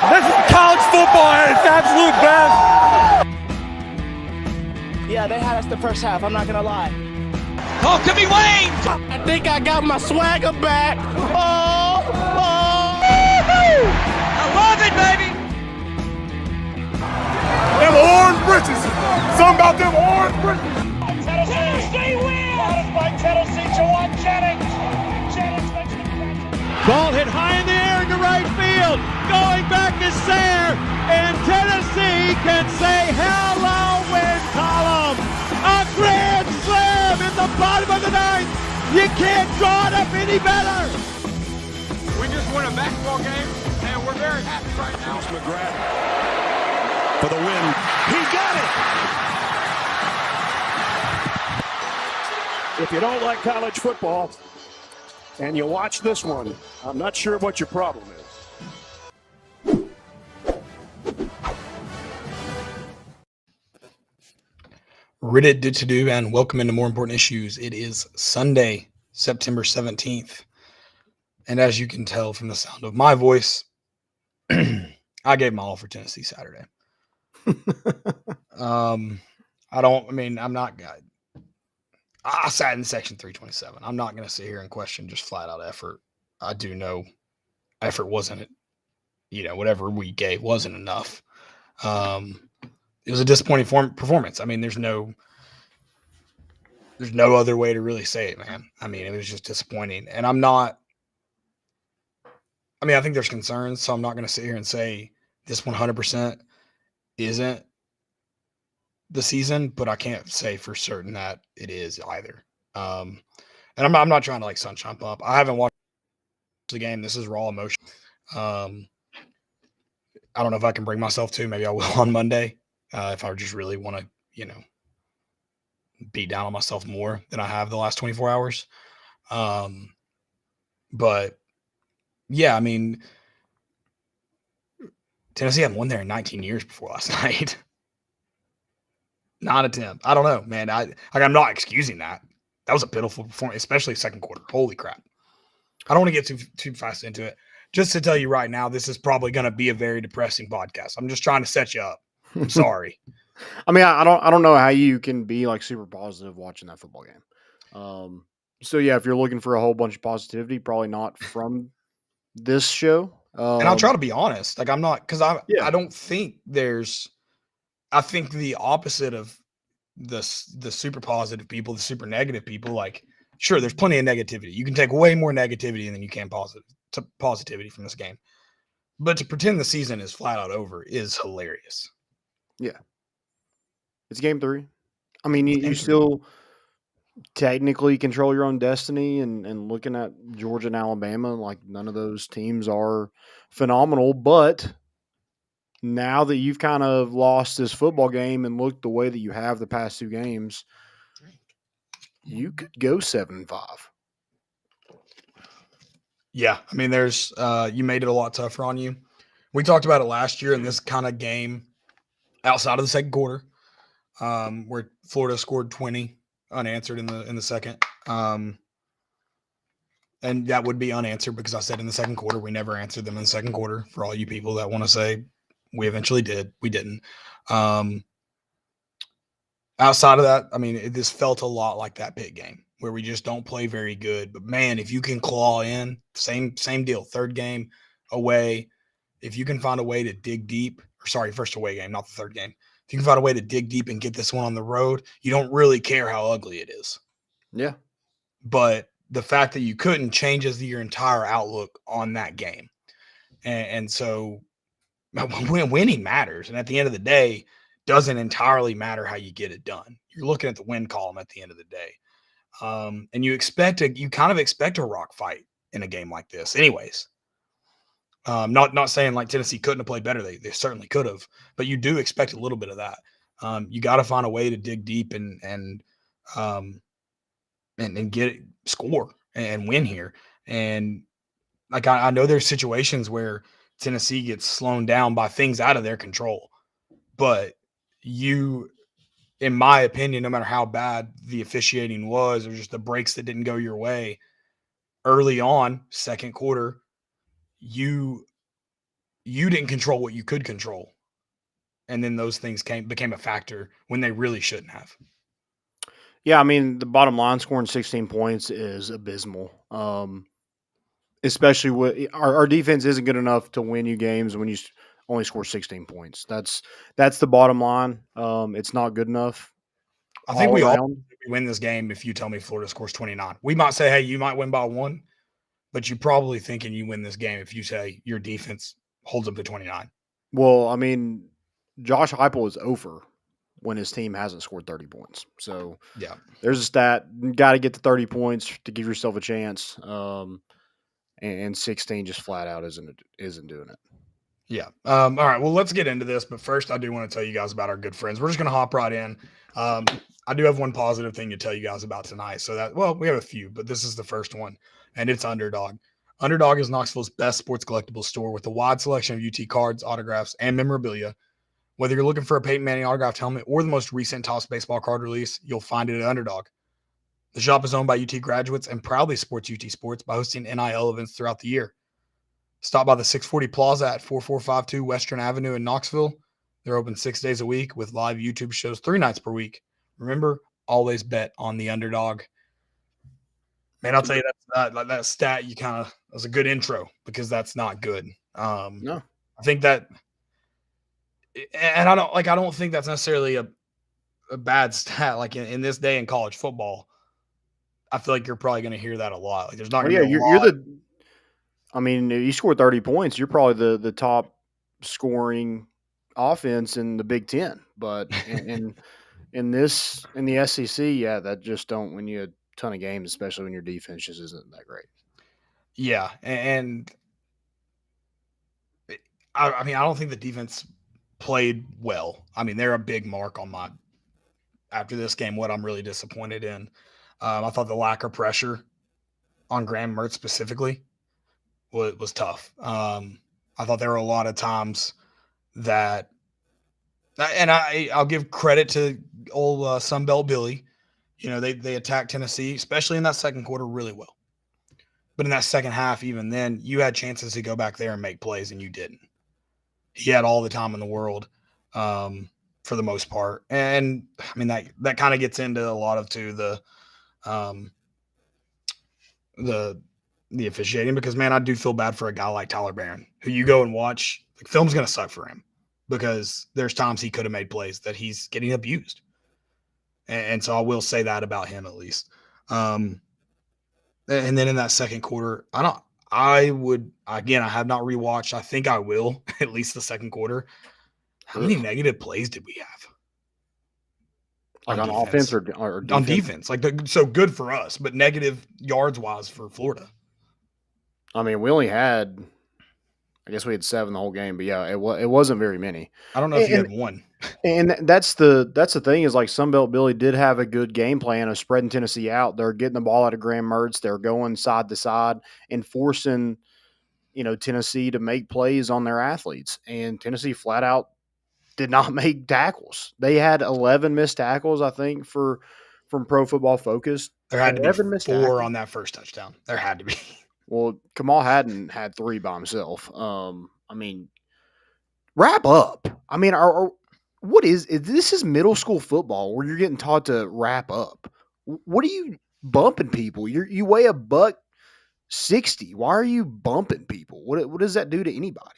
This is college football at its absolute best. Yeah, they had us the first half, I'm not going to lie. Oh, could be Wayne. I think I got my swagger back. Oh. I love it, baby. Them orange britches. Something about them orange britches. Tennessee wins! By Tennessee, Jawan Jennings. Jennings makes the catch. Ball hit high in the air into right field. Going back to Sayre. And Tennessee can say hello, win column. A grand slam in the bottom of the ninth. You can't draw it up any better. We just won a basketball game, and we're very happy right now. McGrath for the win. He got it. If you don't like college football and you watch this one, I'm not sure what your problem is. Reddit to do and welcome into More Important Issues. It is Sunday, September 17th. And as you can tell from the sound of my voice, I gave my all for Tennessee Saturday. I sat in section 327. I'm not going to sit here and question just flat out effort. I do know effort wasn't, whatever we gave wasn't enough. It was a disappointing performance. I mean, there's no other way to really say it, man. I mean, it was just disappointing. And I think there's concerns, so I'm not going to sit here and say this 100% isn't the season, but I can't say for certain that it is either. And I'm not trying to like sunshine pump. I haven't watched the game. This is raw emotion. I don't know if I can bring myself to. Maybe I will on Monday. If I just really want to, beat down on myself more than I have the last 24 hours. But yeah, I mean, Tennessee hadn't won there in 19 years before last night. 9 of 10. I don't know, man. I'm not excusing that. That was a pitiful performance, especially second quarter. Holy crap. I don't want to get too fast into it. Just to tell you right now, this is probably going to be a very depressing podcast. I'm just trying to set you up. I'm sorry. I mean, I don't know how you can be like super positive watching that football game. So yeah, if you're looking for a whole bunch of positivity, probably not from this show. And I'll try to be honest. Like I'm not, because I don't think I think the opposite of the super positive people, the super negative people. Like, sure, there's plenty of negativity. You can take way more negativity than you can positivity from this game. But to pretend the season is flat out over is hilarious. Yeah. It's game 3. I mean, you still technically control your own destiny, and looking at Georgia and Alabama, like none of those teams are phenomenal, but now that you've kind of lost this football game and looked the way that you have the past 2 games, you could go 7-5. Yeah. I mean, there's you made it a lot tougher on you. We talked about it last year in this kind of game outside of the second quarter, where Florida scored 20 unanswered in the second. And that would be unanswered because I said in the second quarter, we never answered them in the second quarter. For all you people that want to say we eventually did, we didn't. Outside of that, I mean, this felt a lot like that Pitt game where we just don't play very good. But man, if you can claw in, same deal, third game away, if you can find a way to dig deep, first away game, not the third game. If you can find a way to dig deep and get this one on the road, you don't really care how ugly it is. Yeah. But the fact that you couldn't changes your entire outlook on that game. And so winning matters. And at the end of the day, doesn't entirely matter how you get it done. You're looking at the win column at the end of the day. And you kind of expect a rock fight in a game like this anyways. Not saying like Tennessee couldn't have played better. They certainly could have, but you do expect a little bit of that. You got to find a way to dig deep and get it, score and win here. And like, I know there's situations where Tennessee gets slowed down by things out of their control, but in my opinion, no matter how bad the officiating was, or just the breaks that didn't go your way early on, second quarter, you you didn't control what you could control. And then those things became a factor when they really shouldn't have. Yeah, I mean, the bottom line, scoring 16 points is abysmal. Especially with our defense isn't good enough to win you games when you only score 16 points. That's the bottom line. It's not good enough. I think we all win this game if you tell me Florida scores 29. We might say, hey, you might win by 1, but you're probably thinking you win this game if you say your defense holds up to 29. Well, I mean, Josh Heupel is over when his team hasn't scored 30 points. So yeah, there's a stat. Got to get to 30 points to give yourself a chance. And 16 just flat out isn't doing it. Yeah. All right. Well, let's get into this. But first, I do want to tell you guys about our good friends. We're just going to hop right in. I do have one positive thing to tell you guys about tonight. So we have a few, but this is the first one, and it's Underdog. Underdog is Knoxville's best sports collectibles store with a wide selection of UT cards, autographs, and memorabilia. Whether you're looking for a Peyton Manning autographed helmet or the most recent Topps baseball card release, you'll find it at Underdog. The shop is owned by UT graduates and proudly supports UT sports by hosting NIL events throughout the year. Stop by the 640 Plaza at 4452 Western Avenue in Knoxville. They're open 6 days a week with live YouTube shows 3 nights per week. Remember, always bet on the Underdog. Man, I'll tell you that stat was a good intro because that's not good. No, I think that, and I don't think that's necessarily a bad stat. Like in this day in college football, I feel like you're probably going to hear that a lot. Like there's not going to be a lot. I mean, you score 30 points, you're probably the top scoring offense in the Big Ten. But in the SEC, yeah, that just don't win you a ton of games, especially when your defense just isn't that great. Yeah, and I mean, I don't think the defense played well. I mean, they're a big mark on after this game, what I'm really disappointed in. I thought the lack of pressure on Graham Mertz specifically was tough. I thought there were a lot of times that, and I'll give credit to old Sunbelt Billy. You know, they attacked Tennessee, especially in that second quarter, really well. But in that second half, even then, you had chances to go back there and make plays, and you didn't. He had all the time in the world for the most part. And, I mean, that kind of gets into a lot of, too, the officiating because, man, I do feel bad for a guy like Tyler Barron, who you go and watch. Like, film's going to suck for him because there's times he could have made plays that he's getting abused. And so I will say that about him at least. And then in that second quarter, I have not rewatched. I think I will, at least the second quarter. How many negative plays did we have? Like on offense or defense? On defense. So good for us, but negative yards-wise for Florida. I mean, we only had, I guess we had 7 the whole game, but yeah, it wasn't very many. I don't know if you had 1. And that's the thing is like Sunbelt Billy did have a good game plan of spreading Tennessee out. They're getting the ball out of Graham Mertz. They're going side to side and forcing, Tennessee to make plays on their athletes. And Tennessee flat out did not make tackles. They had 11 missed tackles, I think, from Pro Football Focus. There had to be 4 on that first touchdown. There had to be. Well, Kamal Hadden had 3 by himself. I mean, wrap up. I mean, what is this? Is middle school football where you're getting taught to wrap up? What are you bumping people? You weigh $160. Why are you bumping people? What does that do to anybody?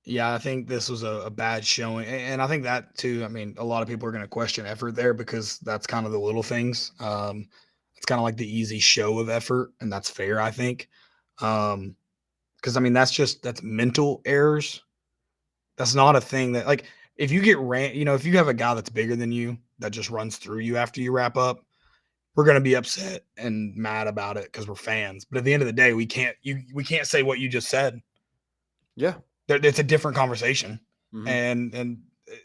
Yeah, I think this was a bad showing. And I think that, too, I mean, a lot of people are going to question effort there because that's kind of the little things. It's kind of like the easy show of effort, and that's fair, I think. Because, I mean, that's mental errors. That's not a thing that, like, if you get if you have a guy that's bigger than you that just runs through you after you wrap up, we're going to be upset and mad about it because we're fans. But at the end of the day, we can't say what you just said. Yeah. It's a different conversation. Mm-hmm. And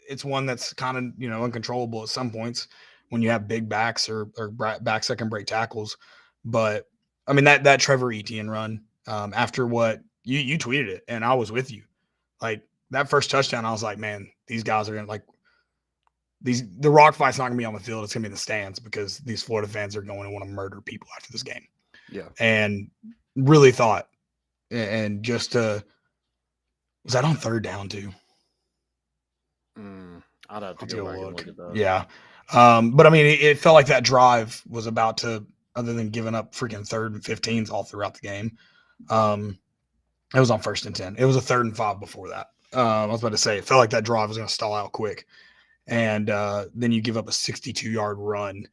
it's one that's kind of, uncontrollable at some points when you have big backs or backs that can break tackles. But I mean, that Trevor Etienne run, after what you tweeted it and I was with you, like that first touchdown, I was like, man, these guys are going to the rock fight's not gonna be on the field. It's gonna be in the stands because these Florida fans are going to want to murder people after this game. Yeah. And really thought, and just to Was that on third down too? I'd have to I'll go take a back and look at that. Yeah. But I mean, it felt like that drive was about to, other than giving up freaking 3rd and 15s all throughout the game. It was on 1st and 10. It was a 3rd and 5 before that. I was about to say, it felt like that drive was going to stall out quick. And then you give up a 62-yard run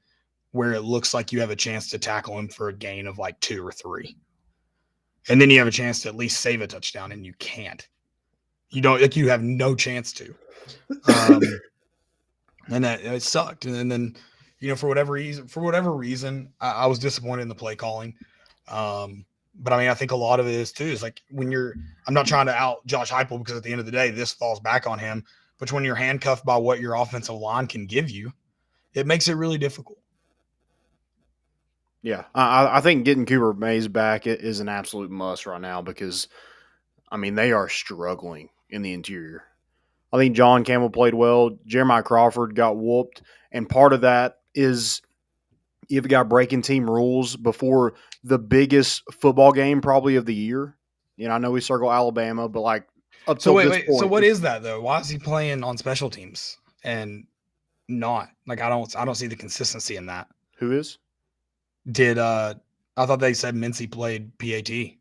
where it looks like you have a chance to tackle him for a gain of like 2 or 3. And then you have a chance to at least save a touchdown, and you can't. You don't, like, you have no chance to. And that it sucked. And then, for whatever reason, I was disappointed in the play calling. But I mean, I think a lot of it is too, is like I'm not trying to out Josh Heupel, because at the end of the day, this falls back on him. But when you're handcuffed by what your offensive line can give you, it makes it really difficult. Yeah, I think getting Cooper Mays back is an absolute must right now, because, I mean, they are struggling in the interior. I think John Campbell played well. Jeremiah Crawford got whooped. And part of that is you've got breaking team rules before the biggest football game probably of the year. I know we circle Alabama, but like up to this point. So what is that though? Why is he playing on special teams and not? Like, I don't see the consistency in that. Who is? I thought they said Mincy played PAT.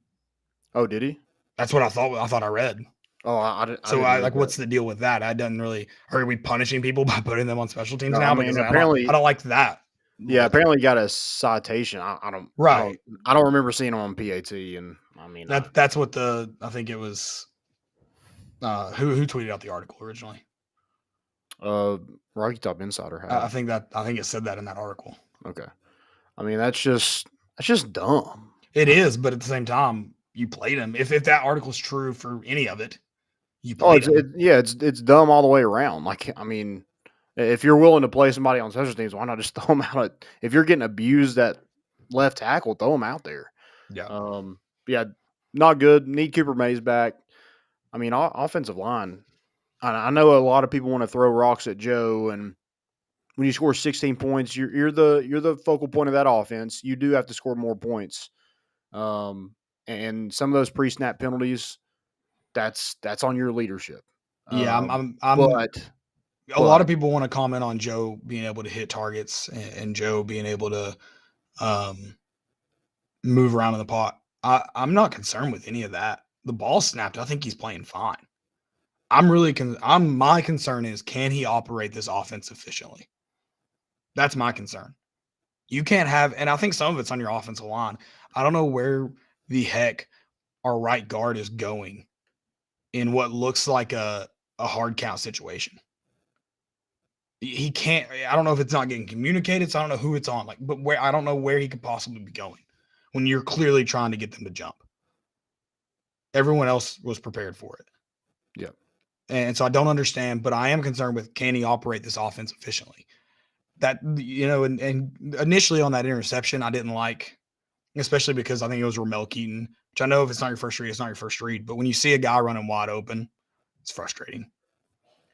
Oh, did he? That's what I thought. I thought I read. Oh, I didn't what's the deal with that? I didn't really. Are we punishing people by putting them on special teams now? I mean, because apparently, I don't like that. Yeah, apparently he got a citation. I don't remember seeing him on PAT, and I mean that's what I think it was. Who tweeted out the article originally? Rocky Top Insider had. I think it said that in that article. Okay, I mean that's just dumb. It is, but at the same time, you played him. If that article's true for any of it, you played him. It's dumb all the way around. Like, I mean, if you're willing to play somebody on special teams, why not just throw them out? If you're getting abused at left tackle, throw them out there. Yeah. Yeah, not good. Need Cooper Mays back. I mean, offensive line. I know a lot of people want to throw rocks at Joe, and when you score 16 points, you're the focal point of that offense. You do have to score more points. And some of those pre-snap penalties, that's on your leadership. Yeah, but a lot of people want to comment on Joe being able to hit targets and Joe being able to move around in the pot. I'm not concerned with any of that. The ball snapped. I think he's playing fine. My concern is, can he operate this offense efficiently? That's my concern. You can't have, and I think some of it's on your offensive line. I don't know where the heck our right guard is going in what looks like a hard count situation. He can't. I don't know if it's not getting communicated, so I don't know who it's on. But I don't know where he could possibly be going when you're clearly trying to get them to jump. Everyone else was prepared for it. Yeah. And so I don't understand, but I am concerned with, can he operate this offense efficiently? That, and initially on that interception, I didn't like, especially because I think it was Ramel Keaton, which I know if it's not your first read, it's not your first read. But when you see a guy running wide open, it's frustrating.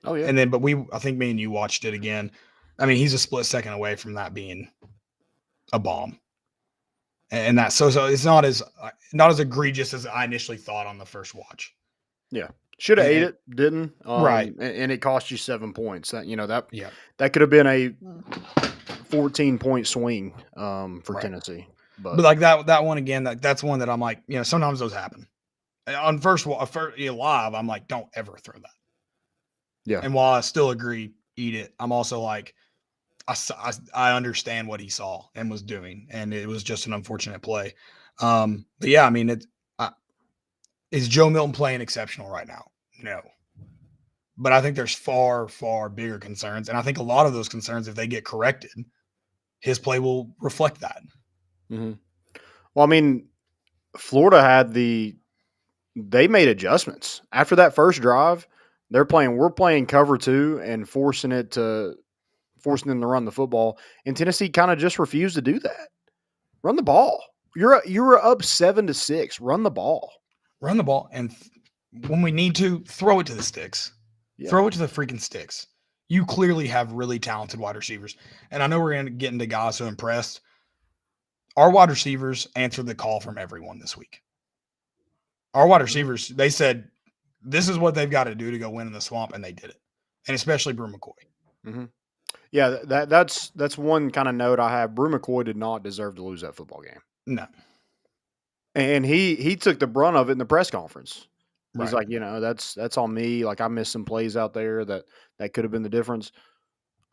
Oh, yeah. And then, I think me and you watched it again. I mean, he's a split second away from that being a bomb. And that, so it's not as egregious as I initially thought on the first watch. Yeah. Should have ate it, didn't. Right. And it cost you 7 points. That could have been a 14-point swing for Tennessee. But like that one again, that's one that I'm like, sometimes those happen. On first live, I'm like, don't ever throw that. Yeah. And while I still agree, eat it, I'm also like, I understand what he saw and was doing, and it was just an unfortunate play. But yeah, I mean, is Joe Milton playing exceptional right now? No. But I think there's far, far bigger concerns. And I think a lot of those concerns, if they get corrected, his play will reflect that. Mm-hmm. Well, I mean, Florida they made adjustments. After that first drive, we're playing cover 2 and forcing them to run the football. And Tennessee kind of just refused to do that. Run the ball. You're up 7-6. Run the ball. Run the ball, and when we need to, throw it to the sticks. Yeah. Throw it to the freaking sticks. You clearly have really talented wide receivers. And I know we're going to get into guys who impressed. Our wide receivers answered the call from everyone this week. Our wide receivers, they said this is what they've got to do to go win in the swamp, and they did it. And especially Brew McCoy. Mm-hmm. Yeah, that's one kind of note I have. Brew McCoy did not deserve to lose that football game. No. And he took the brunt of it in the press conference. He's Right. like, that's on me. Like, I missed some plays out there that could have been the difference.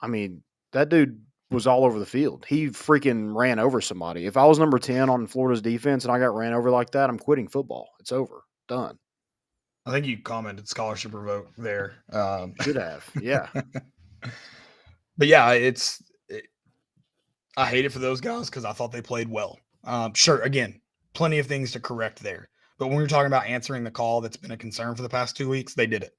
I mean, that dude was all over the field. He freaking ran over somebody. If I was number 10 on Florida's defense and I got ran over like that, I'm quitting football. It's over. Done. I think you commented scholarship revoke there. Should have. Yeah. But yeah, I hate it for those guys because I thought they played well. Sure, again, plenty of things to correct there. But when we're talking about answering the call that's been a concern for the past 2 weeks, they did it.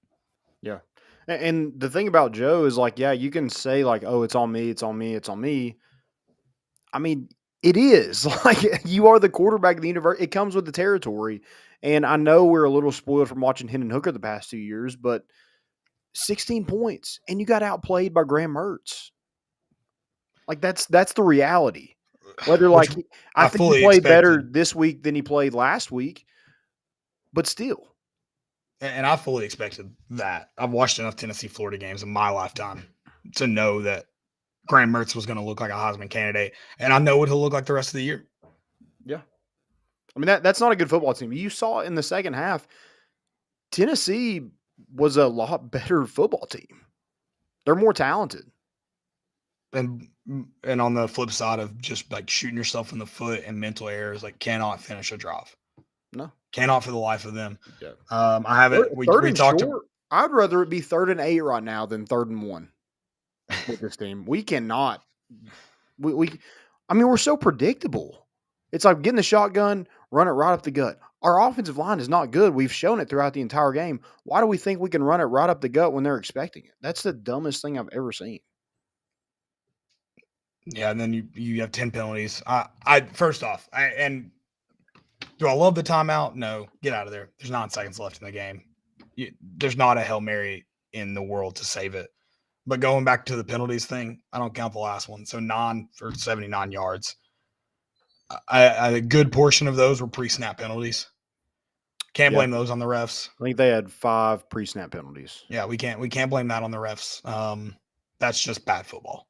Yeah. And the thing about Joe is like, yeah, you can say like, oh, it's on me, it's on me, it's on me. I mean, it is. Like, you are the quarterback of the universe. It comes with the territory. And I know we're a little spoiled from watching Hendon Hooker the past 2 years, but 16 points and you got outplayed by Graham Mertz. Like, that's the reality. Whether like I think he played better this week than he played last week, but still. And I fully expected that. I've watched enough Tennessee-Florida games in my lifetime to know that Graham Mertz was going to look like a Heisman candidate, and I know what he'll look like the rest of the year. Yeah. I mean, that's not a good football team. You saw in the second half, Tennessee was a lot better football team. They're more talented. And on the flip side of just like shooting yourself in the foot and mental errors, like cannot finish a drive. No. Cannot for the life of them. Yeah. I haven't. We talked to. I'd rather it be 3rd and 8 right now than 3rd and 1 with this team. We cannot. I mean, we're so predictable. It's like getting the shotgun, run it right up the gut. Our offensive line is not good. We've shown it throughout the entire game. Why do we think we can run it right up the gut when they're expecting it? That's the dumbest thing I've ever seen. Yeah, and then you have 10 penalties. First off, do I love the timeout? No, get out of there. There's 9 seconds left in the game. There's not a Hail Mary in the world to save it. But going back to the penalties thing, I don't count the last one. So 9 for 79 yards. A good portion of those were pre-snap penalties. Can't blame those on the refs. I think they had 5 pre-snap penalties. Yeah, we can't blame that on the refs. That's just bad football.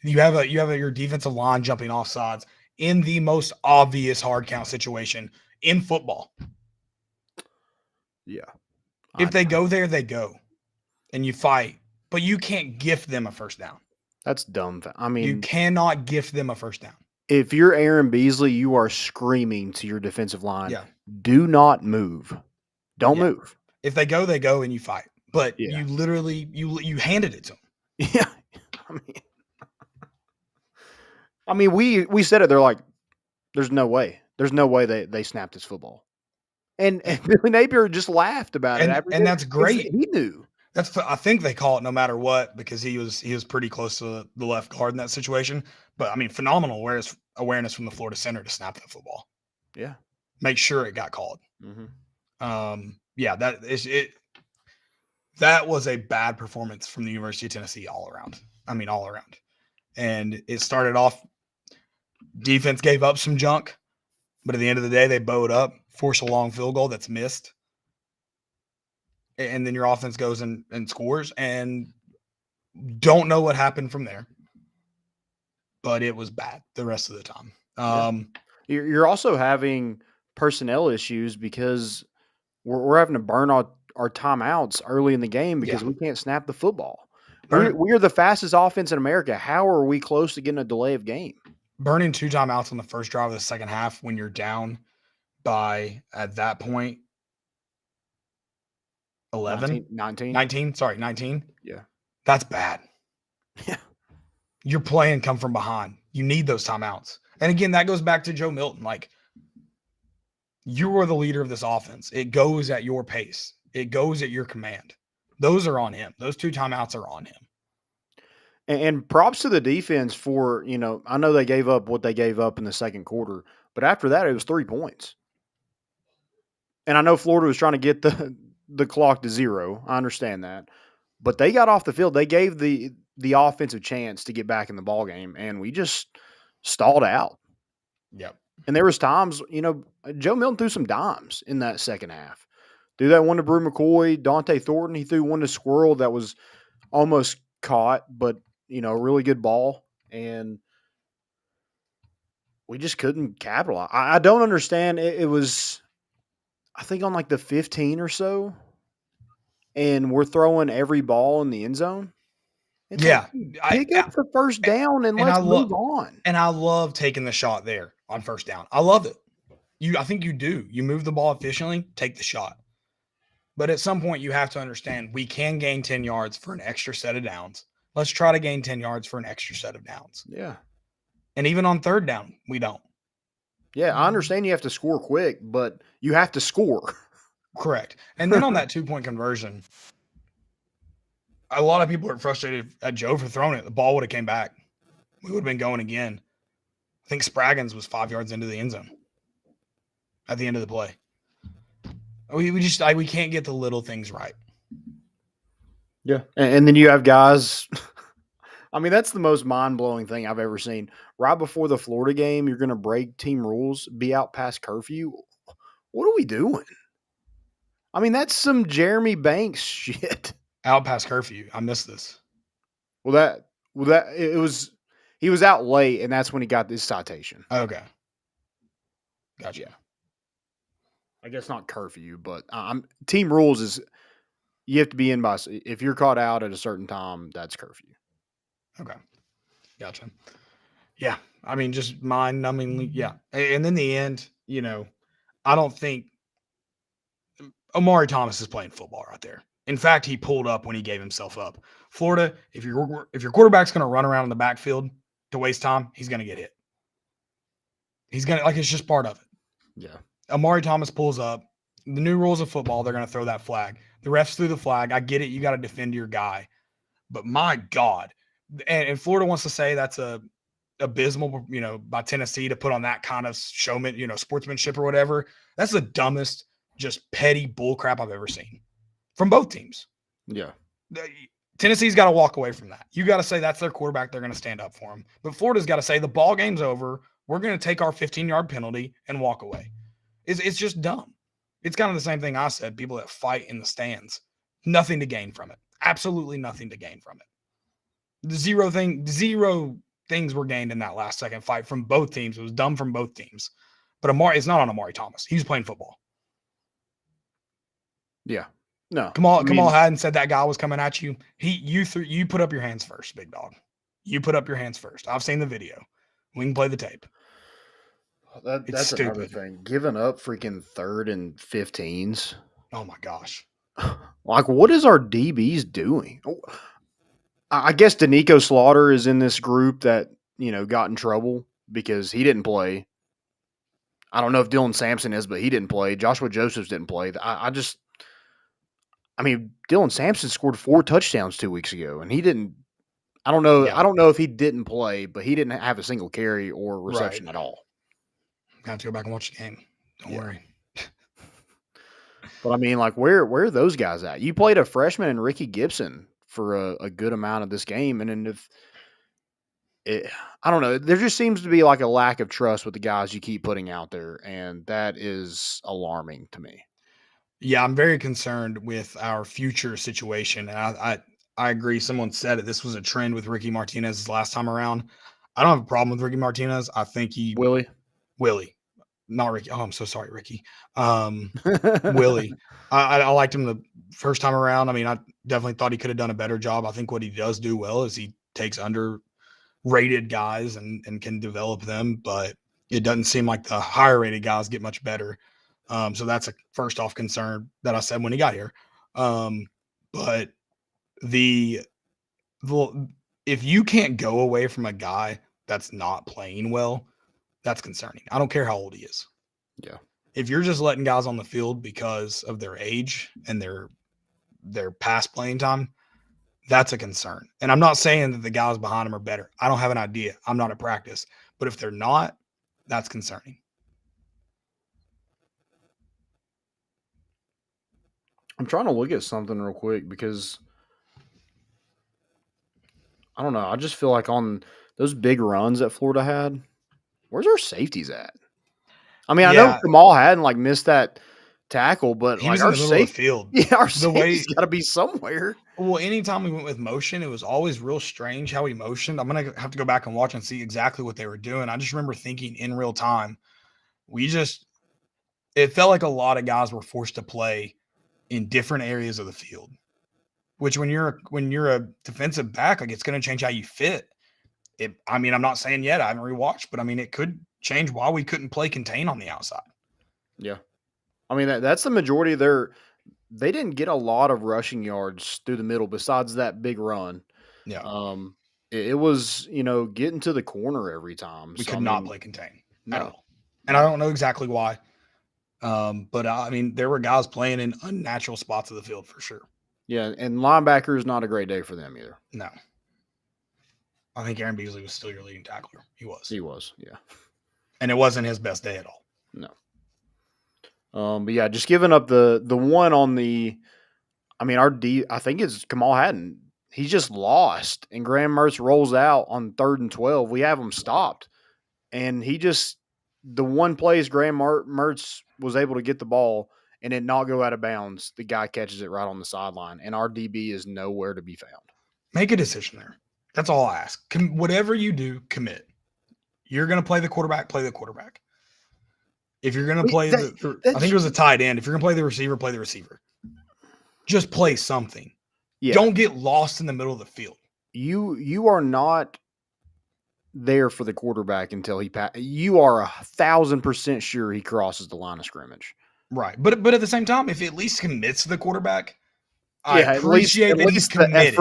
You have your defensive line jumping off sides in the most obvious hard count situation in football. Yeah. If they go there, they go. And you fight. But you can't gift them a first down. That's dumb. I mean, you cannot gift them a first down. If you're Aaron Beasley, you are screaming to your defensive line. Yeah. Do not move. Don't move. If they go, and you fight. But you literally you handed it to them. Yeah. I mean, we said it. They're like, there's no way. There's no way they snapped this football. And Billy Napier just laughed about it. And that's great. He knew. I think they call it no matter what because he was pretty close to the left guard in that situation. But I mean, phenomenal awareness from the Florida center to snap that football. Yeah, make sure it got called. Mm-hmm. Yeah, that is it. That was a bad performance from the University of Tennessee all around. I mean, all around. And it started off. Defense gave up some junk, but at the end of the day, they bowed up, force a long field goal that's missed. And then your offense goes and scores and don't know what happened from there. But it was bad the rest of the time. You're also having personnel issues because we're having to burn our timeouts early in the game because we can't snap the football. We are the fastest offense in America. How are we close to getting a delay of game? Burning 2 timeouts on the first drive of the second half when you're down by, at that point, 19. 19. Yeah. That's bad. Yeah. You're playing come from behind. You need those timeouts. And again, that goes back to Joe Milton. Like, you are the leader of this offense. It goes at your pace. It goes at your command. Those are on him. Those 2 timeouts are on him. And props to the defense for, I know they gave up what they gave up in the second quarter, but after that, it was 3 points. And I know Florida was trying to get the clock to 0. I understand that. But they got off the field. They gave the offensive chance to get back in the ball game, and we just stalled out. Yep. And there was times, Joe Milton threw some dimes in that second half. Threw that one to Brew McCoy, Dante Thornton. He threw one to Squirrel that was almost caught, but really good ball, and we just couldn't capitalize. I don't understand. It was, I think, on like the 15 or so, and we're throwing every ball in the end zone. It's Yeah. like, pick up the first down and let's move on. And I love taking the shot there on first down. I love it. I think you do. You move the ball efficiently, take the shot. But at some point, you have to understand we can gain 10 yards for an extra set of downs. Let's try to gain 10 yards for an extra set of downs. Yeah. And even on third down, we don't. Yeah, I understand you have to score quick, but you have to score. Correct. And then on that 2-point conversion, a lot of people are frustrated at Joe for throwing it. The ball would have came back. We would have been going again. I think Spraggins was 5 yards into the end zone at the end of the play. We can't get the little things right. Yeah. And then you have guys. I mean, that's the most mind-blowing thing I've ever seen. Right before the Florida game, you're going to break team rules, be out past curfew. What are we doing? I mean, that's some Jeremy Banks shit. Out past curfew. I missed this. He was out late, and that's when he got this citation. Okay. Gotcha. Yeah. I guess not curfew, but team rules is you have to be in by, if you're caught out at a certain time, that's curfew. Okay. Gotcha. Yeah. I mean, just mind-numbingly, yeah. And in the end, I don't think Omari Thomas is playing football right there. In fact, he pulled up when he gave himself up. Florida, if your quarterback's going to run around in the backfield to waste time, he's going to get hit. He's going to, it's just part of it. Yeah. Omari Thomas pulls up. The new rules of football, they're going to throw that flag. The refs threw the flag. I get it. You got to defend your guy. But my God. And Florida wants to say that's abysmal, by Tennessee to put on that kind of showman, sportsmanship or whatever. That's the dumbest, just petty bullcrap I've ever seen from both teams. Yeah. Tennessee's got to walk away from that. You got to say that's their quarterback. They're going to stand up for him. But Florida's got to say the ball game's over. We're going to take our 15-yard penalty and walk away. It's just dumb. It's kind of the same thing I said. People that fight in the stands, nothing to gain from it. Absolutely nothing to gain from it. Zero things were gained in that last second fight from both teams. It was dumb from both teams. But it's not on Omari Thomas. He was playing football. Yeah. No. Kamal hadn't said that guy was coming at you. You put up your hands first, big dog. You put up your hands first. I've seen the video. We can play the tape. That's stupid. Another thing. Giving up freaking 3rd and 15s. Oh my gosh. Like, what is our DBs doing? I guess Danico Slaughter is in this group that, got in trouble because he didn't play. I don't know if Dylan Sampson is, but he didn't play. Joshua Josephs didn't play. Dylan Sampson scored 4 touchdowns 2 weeks ago, and he didn't. I don't know. Yeah. I don't know if he didn't play, but he didn't have a single carry or reception at all. Got to go back and watch the game. Don't worry. But where are those guys at? You played a freshman and Ricky Gibson for a good amount of this game, and then I don't know. There just seems to be like a lack of trust with the guys you keep putting out there, and that is alarming to me. Yeah, I'm very concerned with our future situation, and I agree. Someone said it. This was a trend with Ricky Martinez last time around. I don't have a problem with Ricky Martinez. I think Willie, not Ricky. Oh, I'm so sorry, Ricky. Willie. I liked him the first time around. I definitely thought he could have done a better job. I think what he does do well is he takes underrated guys and can develop them, but it doesn't seem like the higher rated guys get much better. So that's a first off concern that I said when he got here. But if you can't go away from a guy that's not playing well, that's concerning. I don't care how old he is. Yeah. If you're just letting guys on the field because of their age and their past playing time, that's a concern. And I'm not saying that the guys behind them are better. I don't have an idea. I'm not at practice. But if they're not, that's concerning. I'm trying to look at something real quick because I don't know. I just feel like on those big runs that Florida had, where's our safeties at? I know Kamal hadn't missed that tackle, but He like was in our the middle of the safety, field. yeah, our The way safety's got to be somewhere. Well, anytime we went with motion, it was always real strange how he motioned. I'm gonna have to go back and watch and see exactly what they were doing. I just remember thinking in real time, it felt like a lot of guys were forced to play in different areas of the field. Which when you're a defensive back, like it's gonna change how you fit. I'm not saying yet, I haven't rewatched, but it could change why we couldn't play contain on the outside. Yeah. I mean, that's the majority of they didn't get a lot of rushing yards through the middle besides that big run. Yeah. It was, getting to the corner every time. We could not play contain at no. all. And I don't know exactly why. But there were guys playing in unnatural spots of the field for sure. Yeah, and linebacker is not a great day for them either. No. I think Aaron Beasley was still your leading tackler. He was, yeah. And it wasn't his best day at all. No. But yeah, just giving up the one on our D, I think it's Kamal Hadden. He's just lost, and Graham Mertz rolls out on 3rd and 12. We have him stopped, and the one place Graham Mertz was able to get the ball and it not go out of bounds, the guy catches it right on the sideline, and our DB is nowhere to be found. Make a decision there. That's all I ask. Whatever you do, commit. You're going to play the quarterback, play the quarterback. If you're going to play I think it was a tight end. If you're going to play the receiver, play the receiver. Just play something. Yeah. Don't get lost in the middle of the field. You are not there for the quarterback until you are 1,000% sure he crosses the line of scrimmage. Right. But at the same time, if he at least commits to the quarterback, I appreciate that he's committed.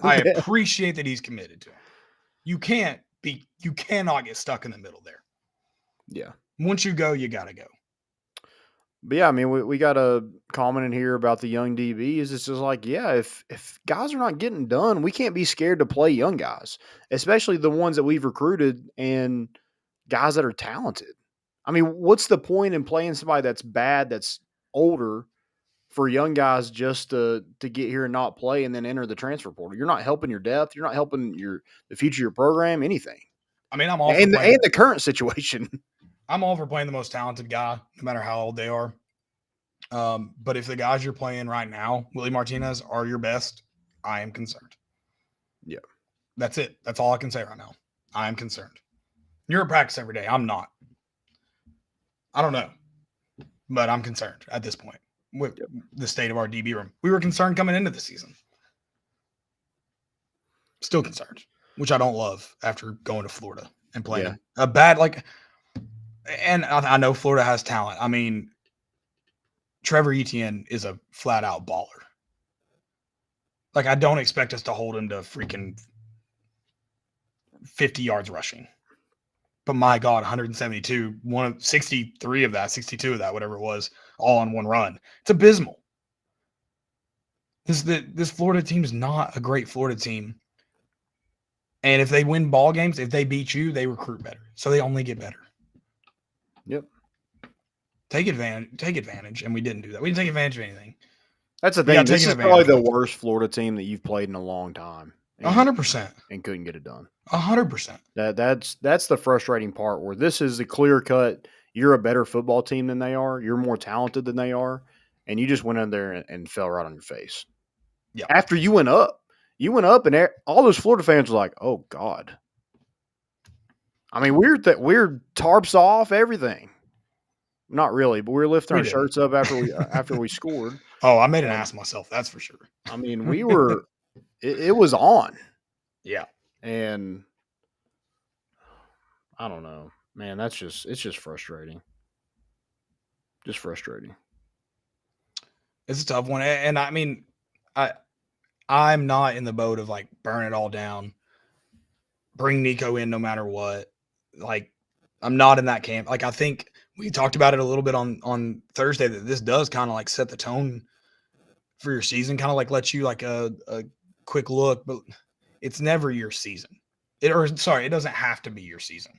I appreciate that he's committed to him. You cannot get stuck in the middle there. Yeah. Once you go, you got to go. But yeah, we got a comment in here about the young DBs. It's just like, yeah, if guys are not getting done, we can't be scared to play young guys, especially the ones that we've recruited and guys that are talented. What's the point in playing somebody that's bad, that's older, for young guys just to get here and not play and then enter the transfer portal? You're not helping your depth. You're not helping the future of your program, anything. I'm all and the current situation. I'm all for playing the most talented guy, no matter how old they are. But if the guys you're playing right now, Willie Martinez, are your best, I am concerned. Yeah. That's it. That's all I can say right now. I am concerned. You're at practice every day. I'm not. I don't know. But I'm concerned at this point with the state of our DB room. We were concerned coming into the season. Still concerned, which I don't love after going to Florida and playing a bad, and I know Florida has talent. Trevor Etienne is a flat-out baller. I don't expect us to hold him to freaking 50 yards rushing. But my God, 172, 63 of that, 62 of that, whatever it was, all on one run. It's abysmal. This Florida team is not a great Florida team. And if they win ball games, if they beat you, they recruit better. So they only get better. Yep. Take advantage, and we didn't do that. We didn't take advantage of anything. That's the thing. This is probably the worst Florida team that you've played in a long time. 100%. And couldn't get it done. 100%. That's the frustrating part, where this is the clear cut. You're a better football team than they are. You're more talented than they are, and you just went in there and fell right on your face. Yeah. After you went up, and all those Florida fans were like, "Oh God." We're tarps off everything. Not really, but we were lifting our shirts up after we scored. Oh, I made an ass of myself. That's for sure. We were. It was on. Yeah. And I don't know, man. It's just frustrating. Just frustrating. It's a tough one, and I'm not in the boat of burn it all down, bring Nico in no matter what. I'm not in that camp. I think we talked about it a little bit on Thursday that this does kind of set the tone for your season, kind of let you a quick look, but it's never your season. It doesn't have to be your season.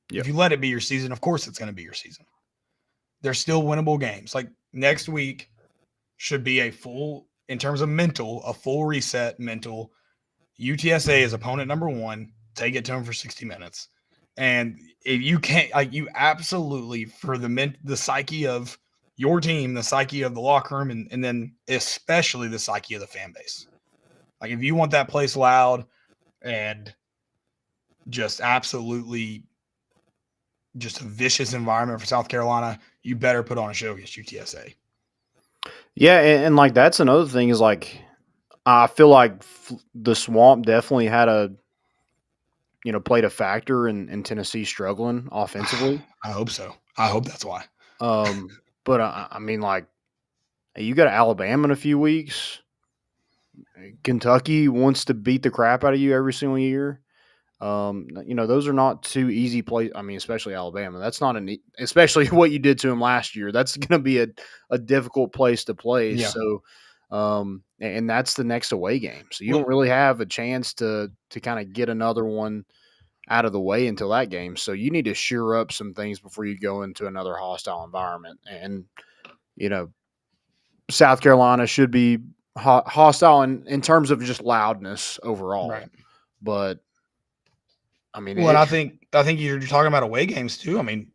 Yep. If you let it be your season, of course it's going to be your season. There's still winnable games. Next week should be a full reset mental. UTSA is opponent number 1. Take it to them for 60 minutes. And if you can't, you absolutely, for the psyche of your team, the psyche of the locker room, and then especially the psyche of the fan base. Like if you want that place loud and just absolutely just a vicious environment for South Carolina, you better put on a show against UTSA. Yeah, and like that's another thing is like I feel like the Swamp definitely had played a factor in Tennessee struggling offensively. I hope so. I hope that's why. But I mean, like you got Alabama in a few weeks. Kentucky wants to beat the crap out of you every single year. Those are not two easy plays. I mean, especially Alabama. That's not especially what you did to them last year. That's going to be a difficult place to play. Yeah. So, and that's the next away game. So you don't really have a chance to kind of get another one out of the way until that game. So you need to shore up some things before you go into another hostile environment. And, South Carolina should be hostile in terms of just loudness overall. Right. But, I mean, well, and I think you're talking about away games too. I mean,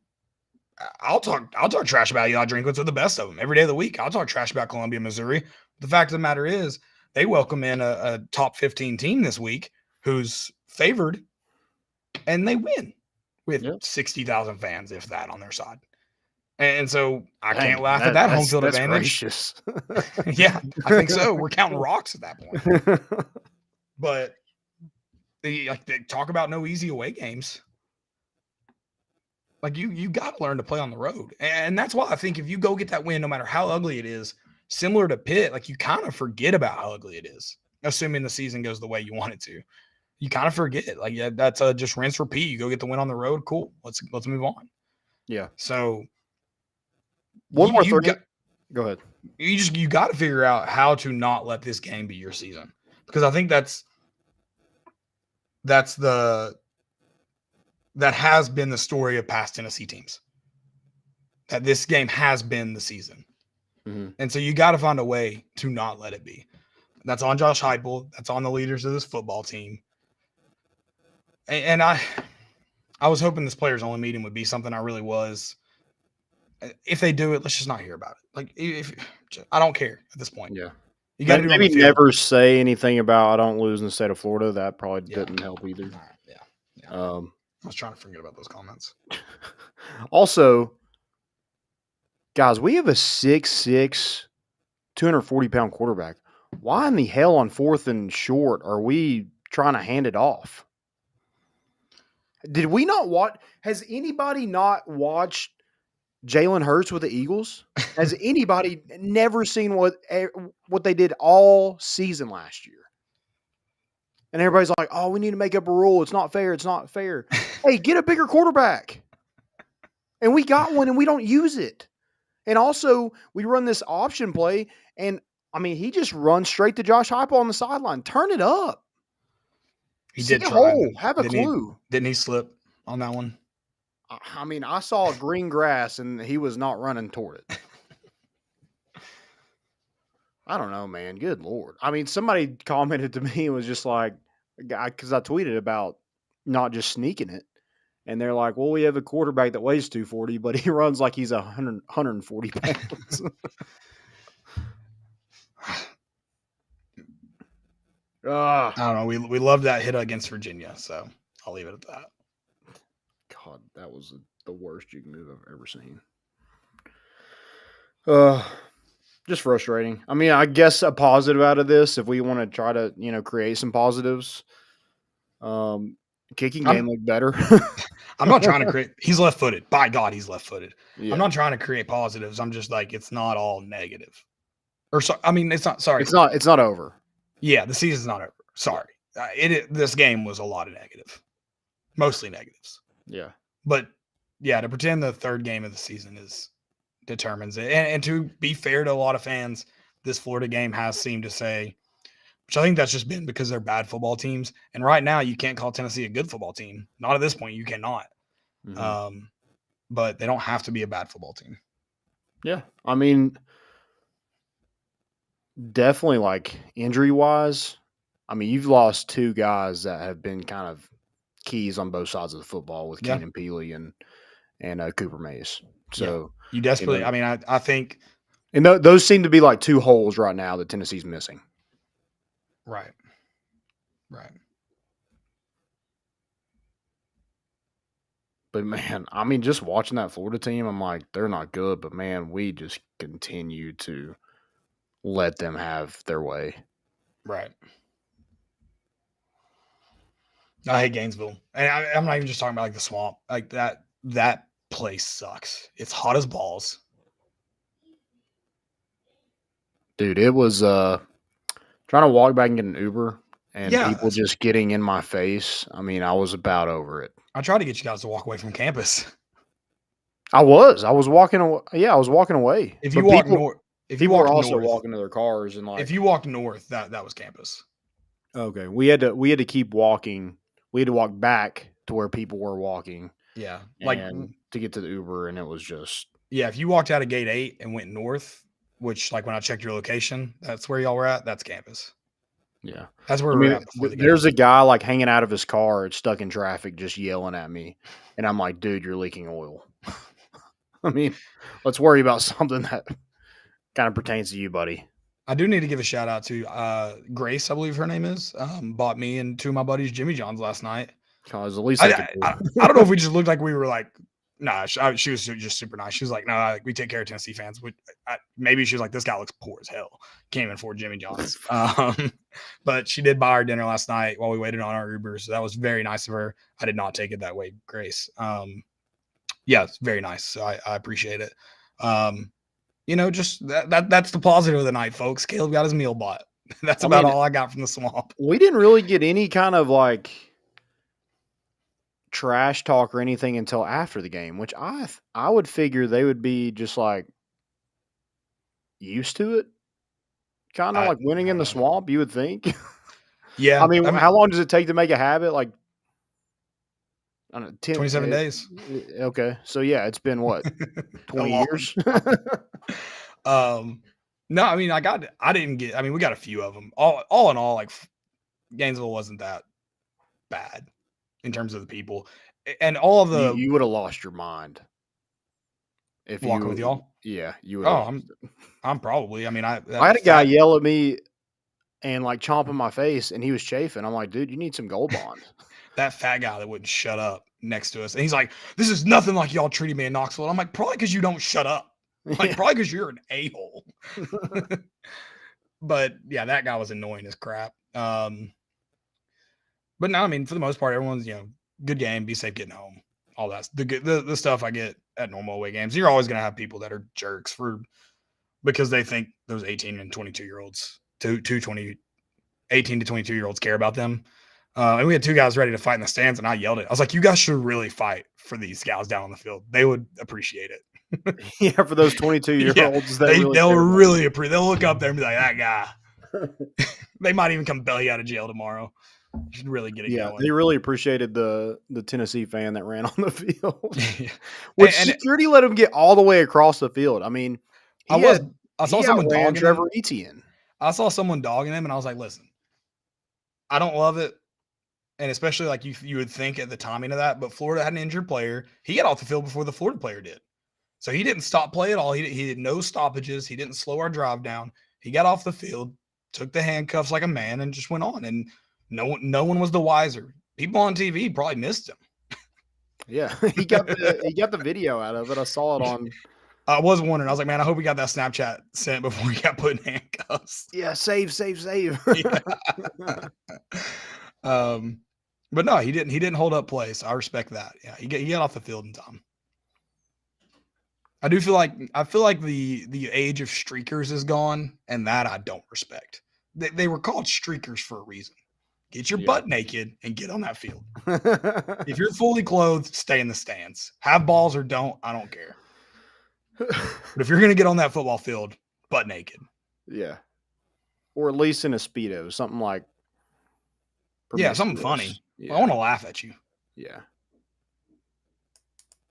I'll talk trash about Eli Drinkwitz with the best of them every day of the week. I'll talk trash about Columbia, Missouri. The fact of the matter is, they welcome in a top 15 team this week who's favored, and they win with 60,000 fans, if that, on their side. And so I can't laugh at that home field advantage. Gracious. Yeah, I think so. We're counting rocks at that point. But they talk about no easy away games. Like you got to learn to play on the road. And that's why I think if you go get that win, no matter how ugly it is, similar to Pitt, like you kind of forget about how ugly it is, assuming the season goes the way you want it to. You kind of forget. Like, yeah, that's just rinse, repeat. You go get the win on the road. Cool. Let's move on. Yeah. So one more thing. Go ahead. You got to figure out how to not let this game be your season, because I think that has been the story of past Tennessee teams. That this game has been the season. Mm-hmm. And so you got to find a way to not let it be. That's on Josh Heupel. That's on the leaders of this football team. And I was hoping this players only meeting would be something I really was. If they do it, let's just not hear about it. Like I don't care at this point. Yeah. You got to maybe never say anything about I don't lose in the state of Florida. That probably didn't help either. Yeah. I was trying to forget about those comments. Also, guys, we have a 6'6", 240-pound quarterback. Why in the hell on 4th and short are we trying to hand it off? Did we not watch? Has anybody not watched Jalen Hurts with the Eagles? Has anybody never seen what they did all season last year? And everybody's like, oh, we need to make up a rule. It's not fair. It's not fair. Hey, get a bigger quarterback. And we got one and we don't use it. And also, we run this option play, and, I mean, he just runs straight to Josh Heupel on the sideline. Turn it up. He did try. Have a clue. Didn't he slip on that one? I mean, I saw green grass, and he was not running toward it. I don't know, man. Good Lord. I mean, somebody commented to me and was just like, because I tweeted about not just sneaking it. And they're like, well, we have a quarterback that weighs 240, but he runs like he's 140 pounds. I don't know. We love that hit against Virginia, so I'll leave it at that. God, that was the worst juke move I've ever seen. Just frustrating. I mean, I guess a positive out of this, if we want to try to, create some positives, kicking game looked better. I'm not trying to create. He's left-footed. By God, he's left-footed. Yeah. I'm not trying to create positives. I'm just like, it's not all negative. Or so, I mean, it's not. Sorry, it's not over. Yeah, the season's not over. Sorry, this game was a lot of negative, mostly negatives. Yeah, but yeah, to pretend the third game of the season determines it, and to be fair to a lot of fans, this Florida game has seemed to say, which I think that's just been because they're bad football teams. And right now, you can't call Tennessee a good football team. Not at this point, you cannot. Mm-hmm. But they don't have to be a bad football team. Yeah, I mean, definitely like injury-wise, I mean, you've lost two guys that have been kind of keys on both sides of the football with Keenan Peely and Cooper Mays. So you desperately. I mean, I think. And those seem to be like two holes right now that Tennessee's missing. Right. But, man, I mean, just watching that Florida team, I'm like, they're not good. But, man, we just continue to let them have their way. Right. I hate Gainesville. And I'm not even just talking about like the swamp. Like that place sucks. It's hot as balls. Dude, it was trying to walk back and get an Uber and Yeah, people just getting in my face. I mean, I was about over it. I tried to get you guys to walk away from campus. I was walking away. Yeah, I was walking away. If you walk north, people were also walking to their cars and like. If you walked north, that was campus. Okay, we had to keep walking. We had to walk back to where people were walking. Yeah, to get to the Uber, and it was just. Yeah, if you walked out of Gate 8 and went north, which like when I checked your location, that's where y'all were at. That's campus. Yeah, that's where we were at before the game. There's a guy like hanging out of his car, stuck in traffic, just yelling at me, and I'm like, dude, you're leaking oil. I mean, let's worry about something that kind of pertains to you, buddy. I do need to give a shout out to Grace, I believe her name is. Bought me and two of my buddies Jimmy John's last night. Cause at least I don't know if we just looked like we were like, nah. She was just super nice. She was like, no, we take care of Tennessee fans. Maybe she was like, this guy looks poor as hell. Can't even afford Jimmy John's. But she did buy our dinner last night while we waited on our Uber. So that was very nice of her. I did not take it that way, Grace. Yeah, it's very nice. So I appreciate it. Just that's the positive of the night, folks. Caleb got his meal bought. That's about all I got from the swamp. We didn't really get any kind of like trash talk or anything until after the game, which I would figure they would be just like used to it, kind of like winning in the swamp. You would think. Yeah, I mean, how long does it take to make a habit? Like, I don't know, 27 days. Okay, so yeah, it's been what 20 years. No, I mean, we got a few of them. All in all, like Gainesville wasn't that bad in terms of the people, and all of the. You would have lost your mind if walking with y'all. Yeah, you would. Oh, I'm probably. I mean, I had a guy yell at me and like chomp in my face, and he was chafing. I'm like, dude, you need some Gold Bond. That fat guy that wouldn't shut up next to us, and he's like, "This is nothing like y'all treated me in Knoxville." And I'm like, probably because you don't shut up. Like, probably because you're an a-hole. But yeah, that guy was annoying as crap. But no, I mean, for the most part, everyone's good game, be safe getting home, all that. The stuff I get at normal away games. You're always gonna have people that are jerks because they think those 18 and 22 year olds, 18 to 22 year olds care about them. And we had two guys ready to fight in the stands, and I yelled it. I was like, "You guys should really fight for these guys down on the field. They would appreciate it." Yeah, for those 22-year-olds, they'll really appreciate. They'll look up there and be like, "That guy." They might even come belly out of jail tomorrow. You should really get it going. They really appreciated the Tennessee fan that ran on the field. Which security let him get all the way across the field. I mean, I saw someone dogging Trevor Etienne. I saw someone dogging him, and I was like, "Listen, I don't love it." And especially like you would think at the timing of that, but Florida had an injured player. He got off the field before the Florida player did. So he didn't stop play at all. He did no stoppages. He didn't slow our drive down. He got off the field, took the handcuffs like a man, and just went on. And no one was the wiser. People on TV probably missed him. Yeah, he got the video out of it. I saw it on. I was wondering. I was like, man, I hope he got that Snapchat sent before he got put in handcuffs. Yeah, save. Yeah. But no, he didn't hold up play, so I respect that. Yeah, he got off the field in time. I feel like the age of streakers is gone, and that I don't respect. They were called streakers for a reason. Get your butt naked and get on that field. If you're fully clothed, stay in the stands. Have balls or don't, I don't care. But if you're gonna get on that football field, butt naked. Yeah. Or at least in a Speedo, something like. Yeah, something funny. Yeah. I want to laugh at you. Yeah.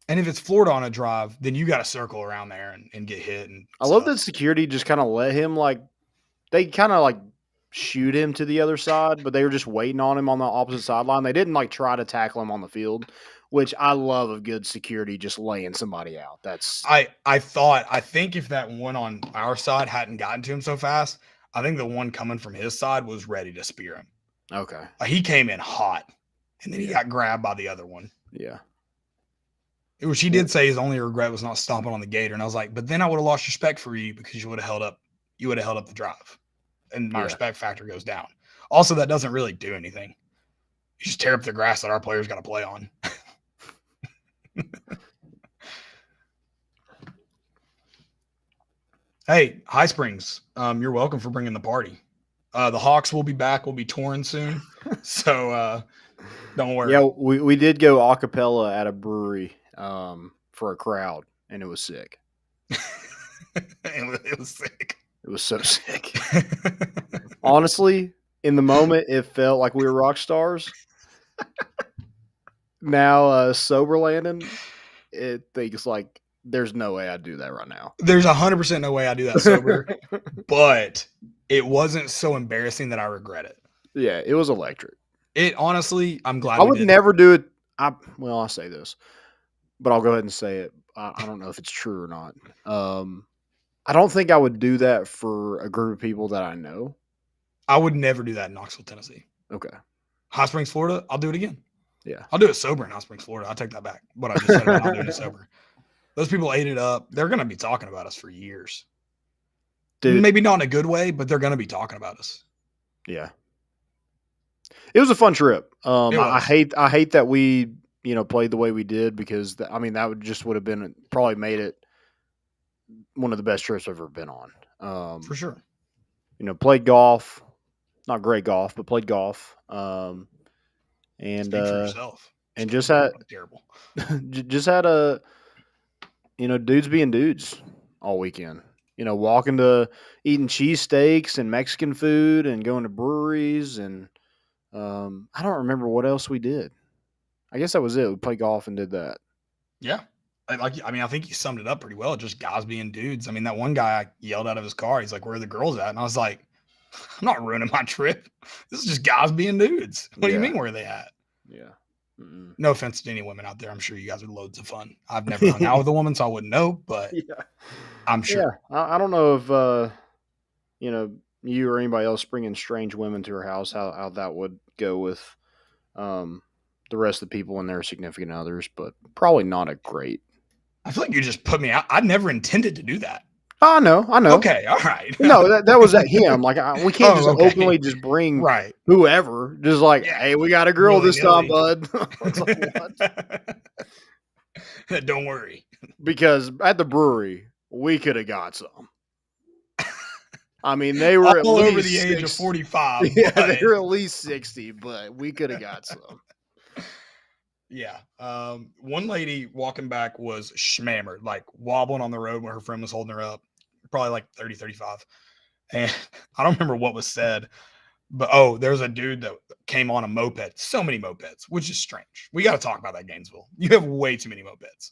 And if it's Florida on a drive, then you got to circle around there and get hit. And I love that security just kind of let him they kind of shoot him to the other side, but they were just waiting on him on the opposite sideline. They didn't try to tackle him on the field, which I love a good security just laying somebody out. That's I think if that one on our side hadn't gotten to him so fast, I think the one coming from his side was ready to spear him. okay. He came in hot, and then he got grabbed by the other one. Yeah. Which he did say his only regret was not stomping on the gator, and I was like, but then I would have lost respect for you because you would have held up the drive, and my respect factor goes down. Also, that doesn't really do anything. You just tear up the grass that our players got to play on. Hey, High Springs, you're welcome for bringing the party. The Hawks will be back. We'll be touring soon, so don't worry. Yeah, we did go a cappella at a brewery for a crowd, and it was sick. It was sick. It was so sick. Honestly, in the moment, it felt like we were rock stars. Now, sober Landon, it thinks like there's no way I'd do that right now. There's 100% no way I do that sober, but it wasn't so embarrassing that I regret it. Yeah, it was electric. It honestly, I'm glad I we would did never do it. I'll say this, but I'll go ahead and say it. I don't know if it's true or not. I don't think I would do that for a group of people that I know. I would never do that in Knoxville, Tennessee. Okay. Hot Springs, Florida, I'll do it again. Yeah. I'll do it sober in Hot Springs, Florida. I'll take that back. What I just said about not doing it sober. Those people ate it up. They're going to be talking about us for years. Dude. Maybe not in a good way, but they're going to be talking about us. Yeah. It was a fun trip. I hate that we, played the way we did because that would have been probably made it one of the best trips I've ever been on. For sure. Played golf, not great golf, but played golf. And Speak for yourself. And just had terrible. Just had dudes being dudes all weekend. Walking to eating cheesesteaks and Mexican food and going to breweries and I don't remember what else we did. I guess that was it. We played golf and did that. Yeah. I think you summed it up pretty well. Just guys being dudes. I mean, that one guy yelled out of his car. He's like, "Where are the girls at?" And I was like, "I'm not ruining my trip. This is just guys being dudes. What do you mean, where are they at?" Yeah. Mm-mm. No offense to any women out there. I'm sure you guys are loads of fun. I've never hung out with a woman, so I wouldn't know, but I'm sure. Yeah. I don't know if, you or anybody else bringing strange women to her house, how that would go with the rest of the people and their significant others, but probably not a great. I feel like you just put me out. I never intended to do that. I know. Okay, all right. No, that was at him. Like we can't just openly just bring whoever. Just like, hey, we got a girl this time, bud. It's like, what? Don't worry. Because at the brewery, we could have got some. I mean, they were all at least over the age of 45. Yeah, they were at least 60, but we could have got some. Yeah. One lady walking back was schmammered, like wobbling on the road when her friend was holding her up, probably like 30, 35. And I don't remember what was said, but there's a dude that came on a moped. So many mopeds, which is strange. We got to talk about that, Gainesville. You have way too many mopeds.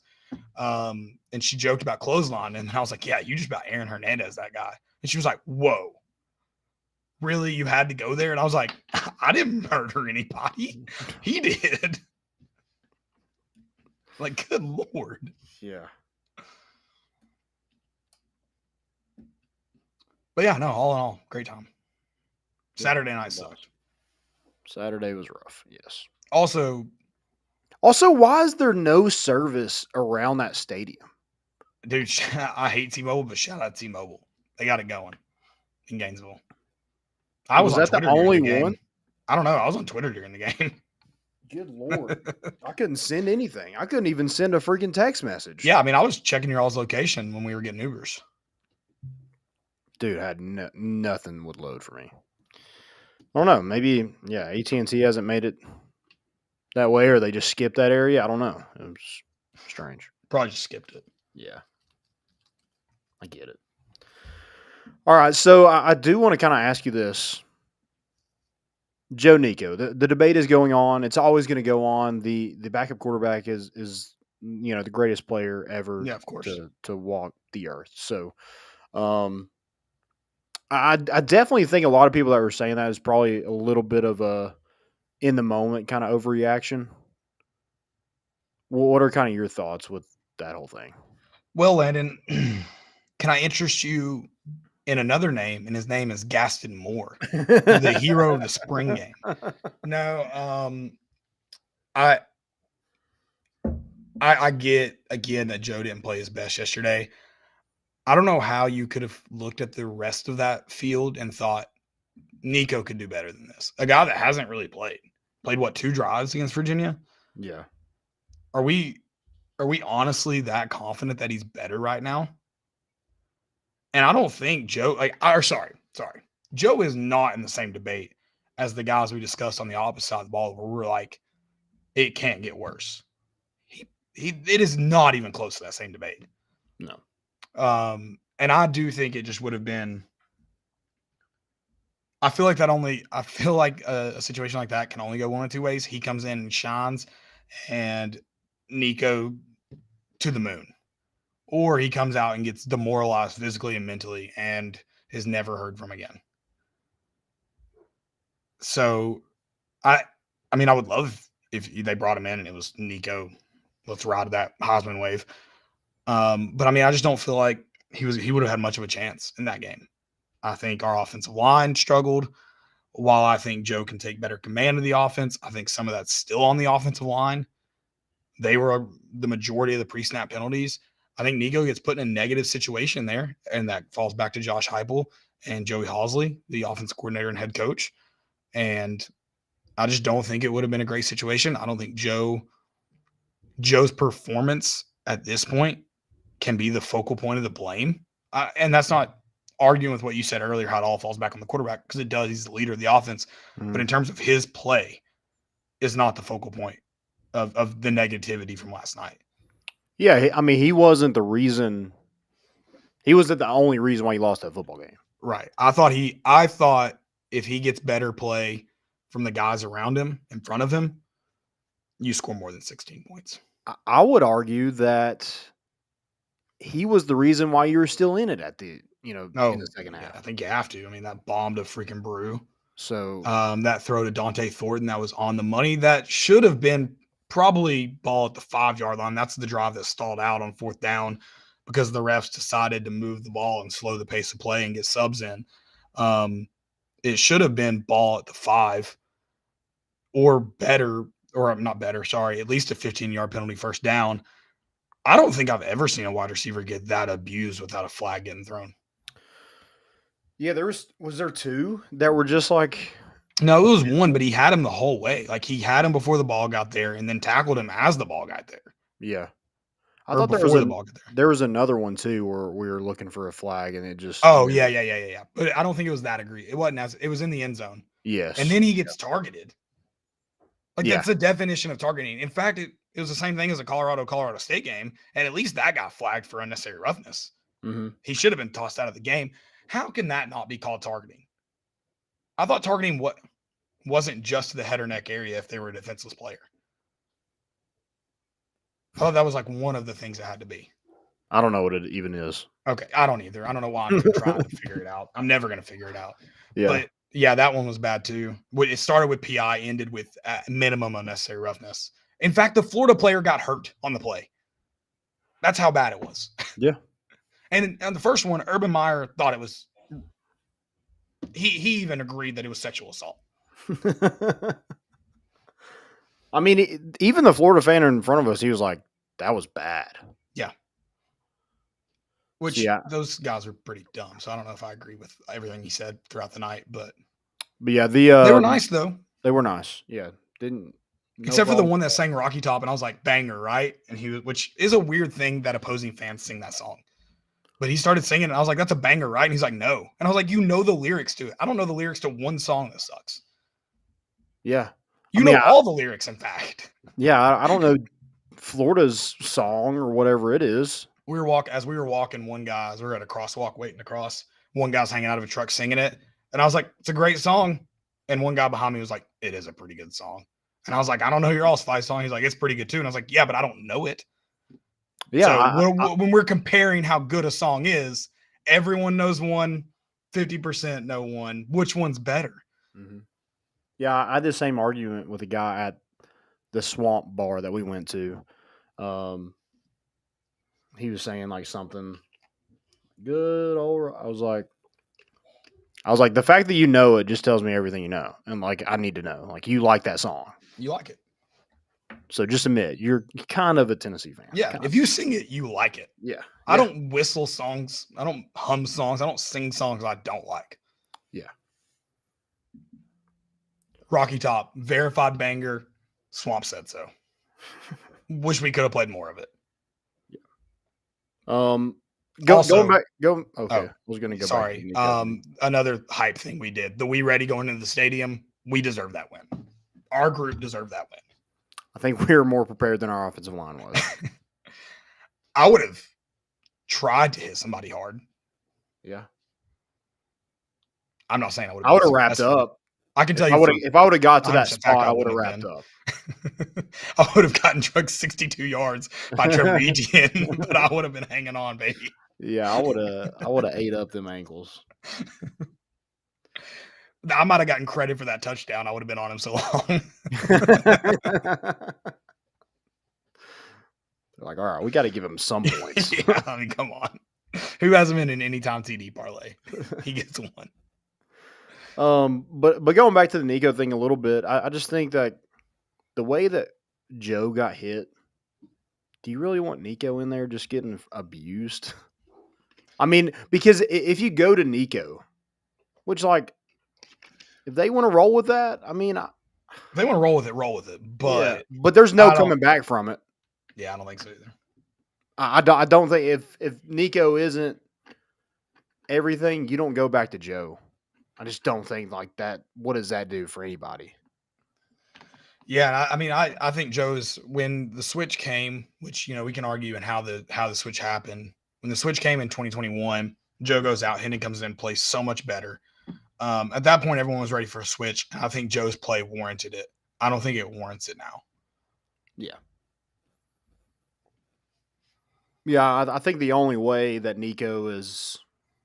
And she joked about clothesline, and I was like, yeah, you just about Aaron Hernandez, that guy. And she was like, whoa, really? You had to go there? And I was like, I didn't murder anybody. He did. Like, good Lord. Yeah. But yeah, no, all in all, great time. Saturday night sucked. Saturday was rough, yes. Also, why is there no service around that stadium? Dude, I hate T-Mobile, but shout out T-Mobile. They got it going in Gainesville. Was that the only one? I don't know. I was on Twitter during the game. Good Lord. I couldn't send anything. I couldn't even send a freaking text message. Yeah, I mean, I was checking your all's location when we were getting Ubers. Dude, I had nothing would load for me. I don't know. Maybe, AT&T hasn't made it that way, or they just skipped that area. I don't know. It was strange. Probably just skipped it. Yeah. I get it. All right, so I do want to kind of ask you this. Joe Nico, the debate is going on. It's always going to go on. The backup quarterback is the greatest player ever of course. to walk the earth. So I definitely think a lot of people that were saying that is probably a little bit of a in the moment kind of overreaction. What are kind of your thoughts with that whole thing? Well, Landon, can I interest you in another name? And his name is Gaston Moore, the hero of the spring game. No, I get again that Joe didn't play his best yesterday. I don't know how you could have looked at the rest of that field and thought Nico could do better than this. A guy that hasn't really played what, 2 drives against Virginia? Yeah. Are we honestly that confident that he's better right now? And I don't think Joe, sorry. Joe is not in the same debate as the guys we discussed on the opposite side of the ball where we're like, it can't get worse. It is not even close to that same debate. No. And I do think it just would have been. I feel like a situation like that can only go one of 2 ways. He comes in and shines, and Nico to the moon, or he comes out and gets demoralized physically and mentally and is never heard from again. So, I would love if they brought him in and it was Nico. Let's ride that Heisman wave. But I just don't feel like he would have had much of a chance in that game. I think our offensive line struggled. While I think Joe can take better command of the offense, I think some of that's still on the offensive line. They were the majority of the pre-snap penalties. I think Nico gets put in a negative situation there, and that falls back to Josh Heupel and Joey Halzle, the offensive coordinator and head coach. And I just don't think it would have been a great situation. I don't think Joe's performance at this point can be the focal point of the blame. And that's not arguing with what you said earlier, how it all falls back on the quarterback, because it does. He's the leader of the offense. But in terms of his play, is not the focal point of the negativity from last night. Yeah, he wasn't the reason. He wasn't the only reason why he lost that football game. Right. I thought if he gets better play from the guys around him, in front of him, you score more than 16 points. I would argue that he was the reason why you were still in it in the second half. I think you have to. That bomb to freaking Brew. So that throw to Dante Thornton, that was on the money. That should have been probably ball at the 5-yard line. That's the drive that stalled out on 4th down because the refs decided to move the ball and slow the pace of play and get subs in. It should have been ball at the 5 or better, or not better, sorry, at least a 15-yard penalty first down. I don't think I've ever seen a wide receiver get that abused without a flag getting thrown. Yeah, was there 2 that were just like. No, it was 1, but he had him the whole way. Like, he had him before the ball got there and then tackled him as the ball got there. Yeah. I thought there was another one too where we were looking for a flag and it just. Oh, yeah. But I don't think it was that egregious. It wasn't it was in the end zone. Yes. And then he gets targeted. That's the definition of targeting. In fact, it was the same thing as a Colorado State game, and at least that got flagged for unnecessary roughness. Mm-hmm. He should have been tossed out of the game. How can that not be called targeting? I thought targeting wasn't just the head or neck area if they were a defenseless player. I thought that was like one of the things it had to be. I don't know what it even is. Okay, I don't either. I don't know why I'm even trying to figure it out. I'm never going to figure it out. Yeah. But yeah, that one was bad too. It started with PI, ended with minimum unnecessary roughness. In fact, the Florida player got hurt on the play. That's how bad it was. Yeah. And the first one, Urban Meyer thought it was. He even agreed that it was sexual assault. Even the Florida fan in front of us, he was like, "That was bad." Yeah. Which those guys are pretty dumb. So I don't know if I agree with everything he said throughout the night, but yeah, they were nice though. They were nice. Yeah, except for the one that sang Rocky Top, and I was like, banger, right? And which is a weird thing that opposing fans sing that song. But he started singing, and I was like, that's a banger, right? And he's like, no. And I was like, you know the lyrics to it. I don't know the lyrics to one song that sucks. Yeah. You know all the lyrics, in fact. Yeah, I don't know Florida's song or whatever it is. As we were walking, we were at a crosswalk waiting to cross. One guy's hanging out of a truck singing it. And I was like, it's a great song. And one guy behind me was like, it is a pretty good song. And I was like, I don't know your all's fight song. He's like, it's pretty good too. And I was like, yeah, but I don't know it. Yeah. So when we're comparing how good a song is, everyone knows one, 50% know one. Which one's better? Mm-hmm. Yeah, I had the same argument with a guy at the Swamp Bar that we went to. He was saying like something good old. I was like, the fact that you know it just tells me everything you know, and like I need to know. Like you like that song, You like it. so just admit you're kind of a Tennessee fan. Yeah. Kind If of. you sing it, you like it. Yeah, I don't whistle songs. I don't hum songs. I don't sing songs I don't like. Yeah. Rocky Top, verified banger. Swamp said so. Wish we could have played more of it. Going back. Okay, I was going to go. Sorry. Back to Another hype thing we did. The We Ready going into the stadium. We deserve that win. Our group deserved that win. I think we were more prepared than our offensive line was. I would have tried to hit somebody hard. Yeah, I'm not saying I would I would have wrapped up. I can tell If I would have got to that 100% spot, I I would have would've wrapped up. I would have gotten drugged 62 yards by Trevor Etienne, but I would have been hanging on, baby. Yeah, I would have ate up them ankles. I might have gotten credit for that touchdown. I would have been on him so long. They're like, all right, we got to give him some points. Yeah, I mean, come on. Who hasn't been in any time TD parlay? He gets one. But going back to the Nico thing a little bit, I just think that the way that Joe got hit, do you really want Nico in there just getting abused? I mean, because if you go to Nico, which like, if they want to roll with that, I mean, if they want to roll with it. But yeah, but there's no coming back from it. Yeah, I don't think so either. I don't think if Nico isn't everything, you don't go back to Joe. I just don't think like that. What does that do for anybody? Yeah, I mean, I think Joe's when the switch came, which we can argue and how the switch happened. When the switch came in 2021, Joe goes out, Hendon comes in, plays so much better. At that point, everyone was ready for a switch. I think Joe's play warranted it. I don't think it warrants it now. Yeah. Yeah, I think the only way that Nico is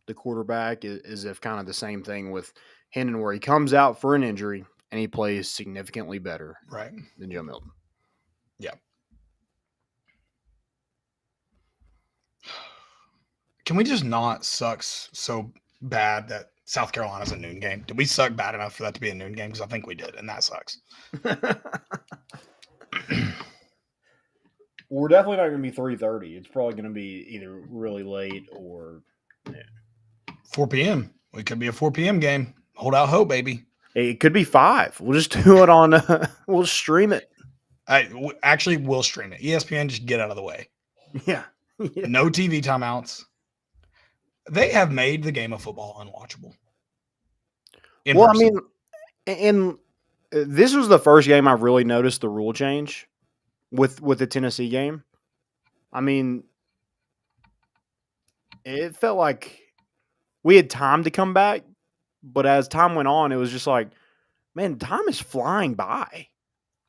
the quarterback is if kind of the same thing with Hendon, where he comes out for an injury and he plays significantly better than Joe Milton. Yeah. Can we just not suck so bad that South Carolina's a noon game? Did we suck bad enough for that to be a noon game? Because I think we did, and that sucks. We're definitely not going to be 3:30. It's probably going to be either really late or 4 p.m. It could be a 4 p.m. game. Hold out hope, baby. It could be 5. We'll just do it on. We'll stream it. Actually, we'll stream it. ESPN, just get out of the way. Yeah. No TV timeouts. They have made the game of football unwatchable. Well, I mean, and this was the first game I've really noticed the rule change with the Tennessee game. I mean, it felt like we had time to come back, but as time went on, it was just like, man, time is flying by.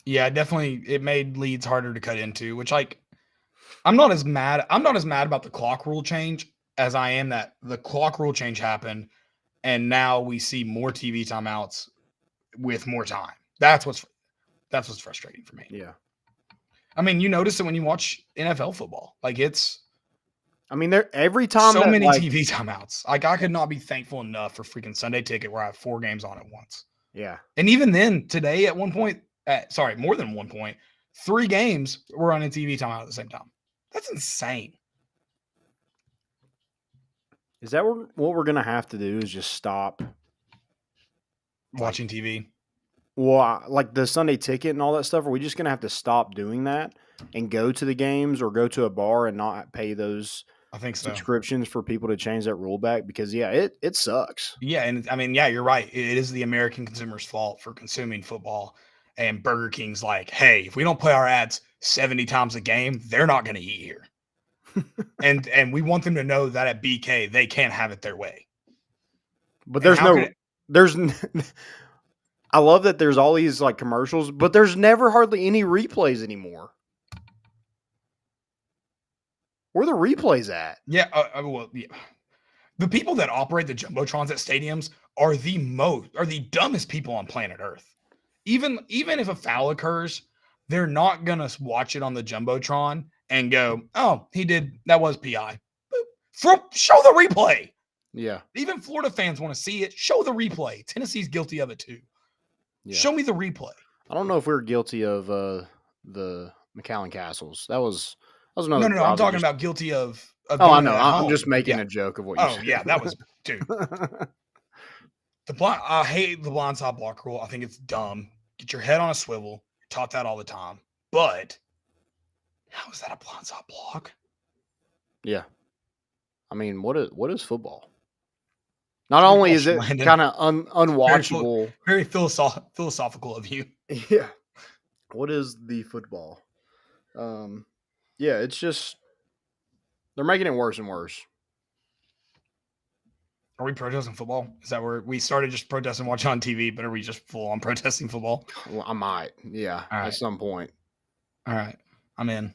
Yeah, definitely. It made leads harder to cut into, which I'm not as mad about the clock rule change as I am that the clock rule change happened and now we see more TV timeouts with more time. That's what's frustrating for me. Yeah. I mean, you notice it when you watch NFL football. Like every time so many TV timeouts. Like I could not be thankful enough for freaking Sunday Ticket where I have 4 games on at once. Yeah. And even then today at one point, more than one point, 3 games were on a TV timeout at the same time. That's insane. Is that what we're going to have to do is just stop watching TV? Well, like the Sunday Ticket and all that stuff, are we just going to have to stop doing that and go to the games or go to a bar and not pay those I think so. subscriptions for people to change that rule back? Because, yeah, it sucks. Yeah, and I mean, yeah, you're right. It is the American consumer's fault for consuming football. And Burger King's like, hey, if we don't play our ads 70 times a game, they're not going to eat here. and we want them to know that at BK, they can't have it their way. But I love that there's all these like commercials, but there's never hardly any replays anymore. Where are the replays at? Yeah, well, yeah. The people that operate the jumbotrons at stadiums are the dumbest people on planet Earth. Even if a foul occurs, they're not gonna watch it on the jumbotron and go, oh, he did. That was PI. Show the replay. Yeah. Even Florida fans want to see it. Show the replay. Tennessee's guilty of it too. Yeah. Show me the replay. I don't know if we were guilty of the McAllen Castles. That was another. No. I'm talking about guilty of I doing know. it at I'm home. just making a joke of what you said. Oh, yeah. That was, dude. I hate the blindside block rule. I think it's dumb. Get your head on a swivel. You're taught that all the time. But how is that a blindside block? Yeah. I mean, what is football? Not only is it kind of unwatchable. Very philosophical of you. Yeah. What is the football? Yeah, it's just they're making it worse and worse. Are we protesting football? Is that where we started just protesting watching on TV, but are we just full on protesting football? Well, I might, yeah, right. At some point. All right, I'm in.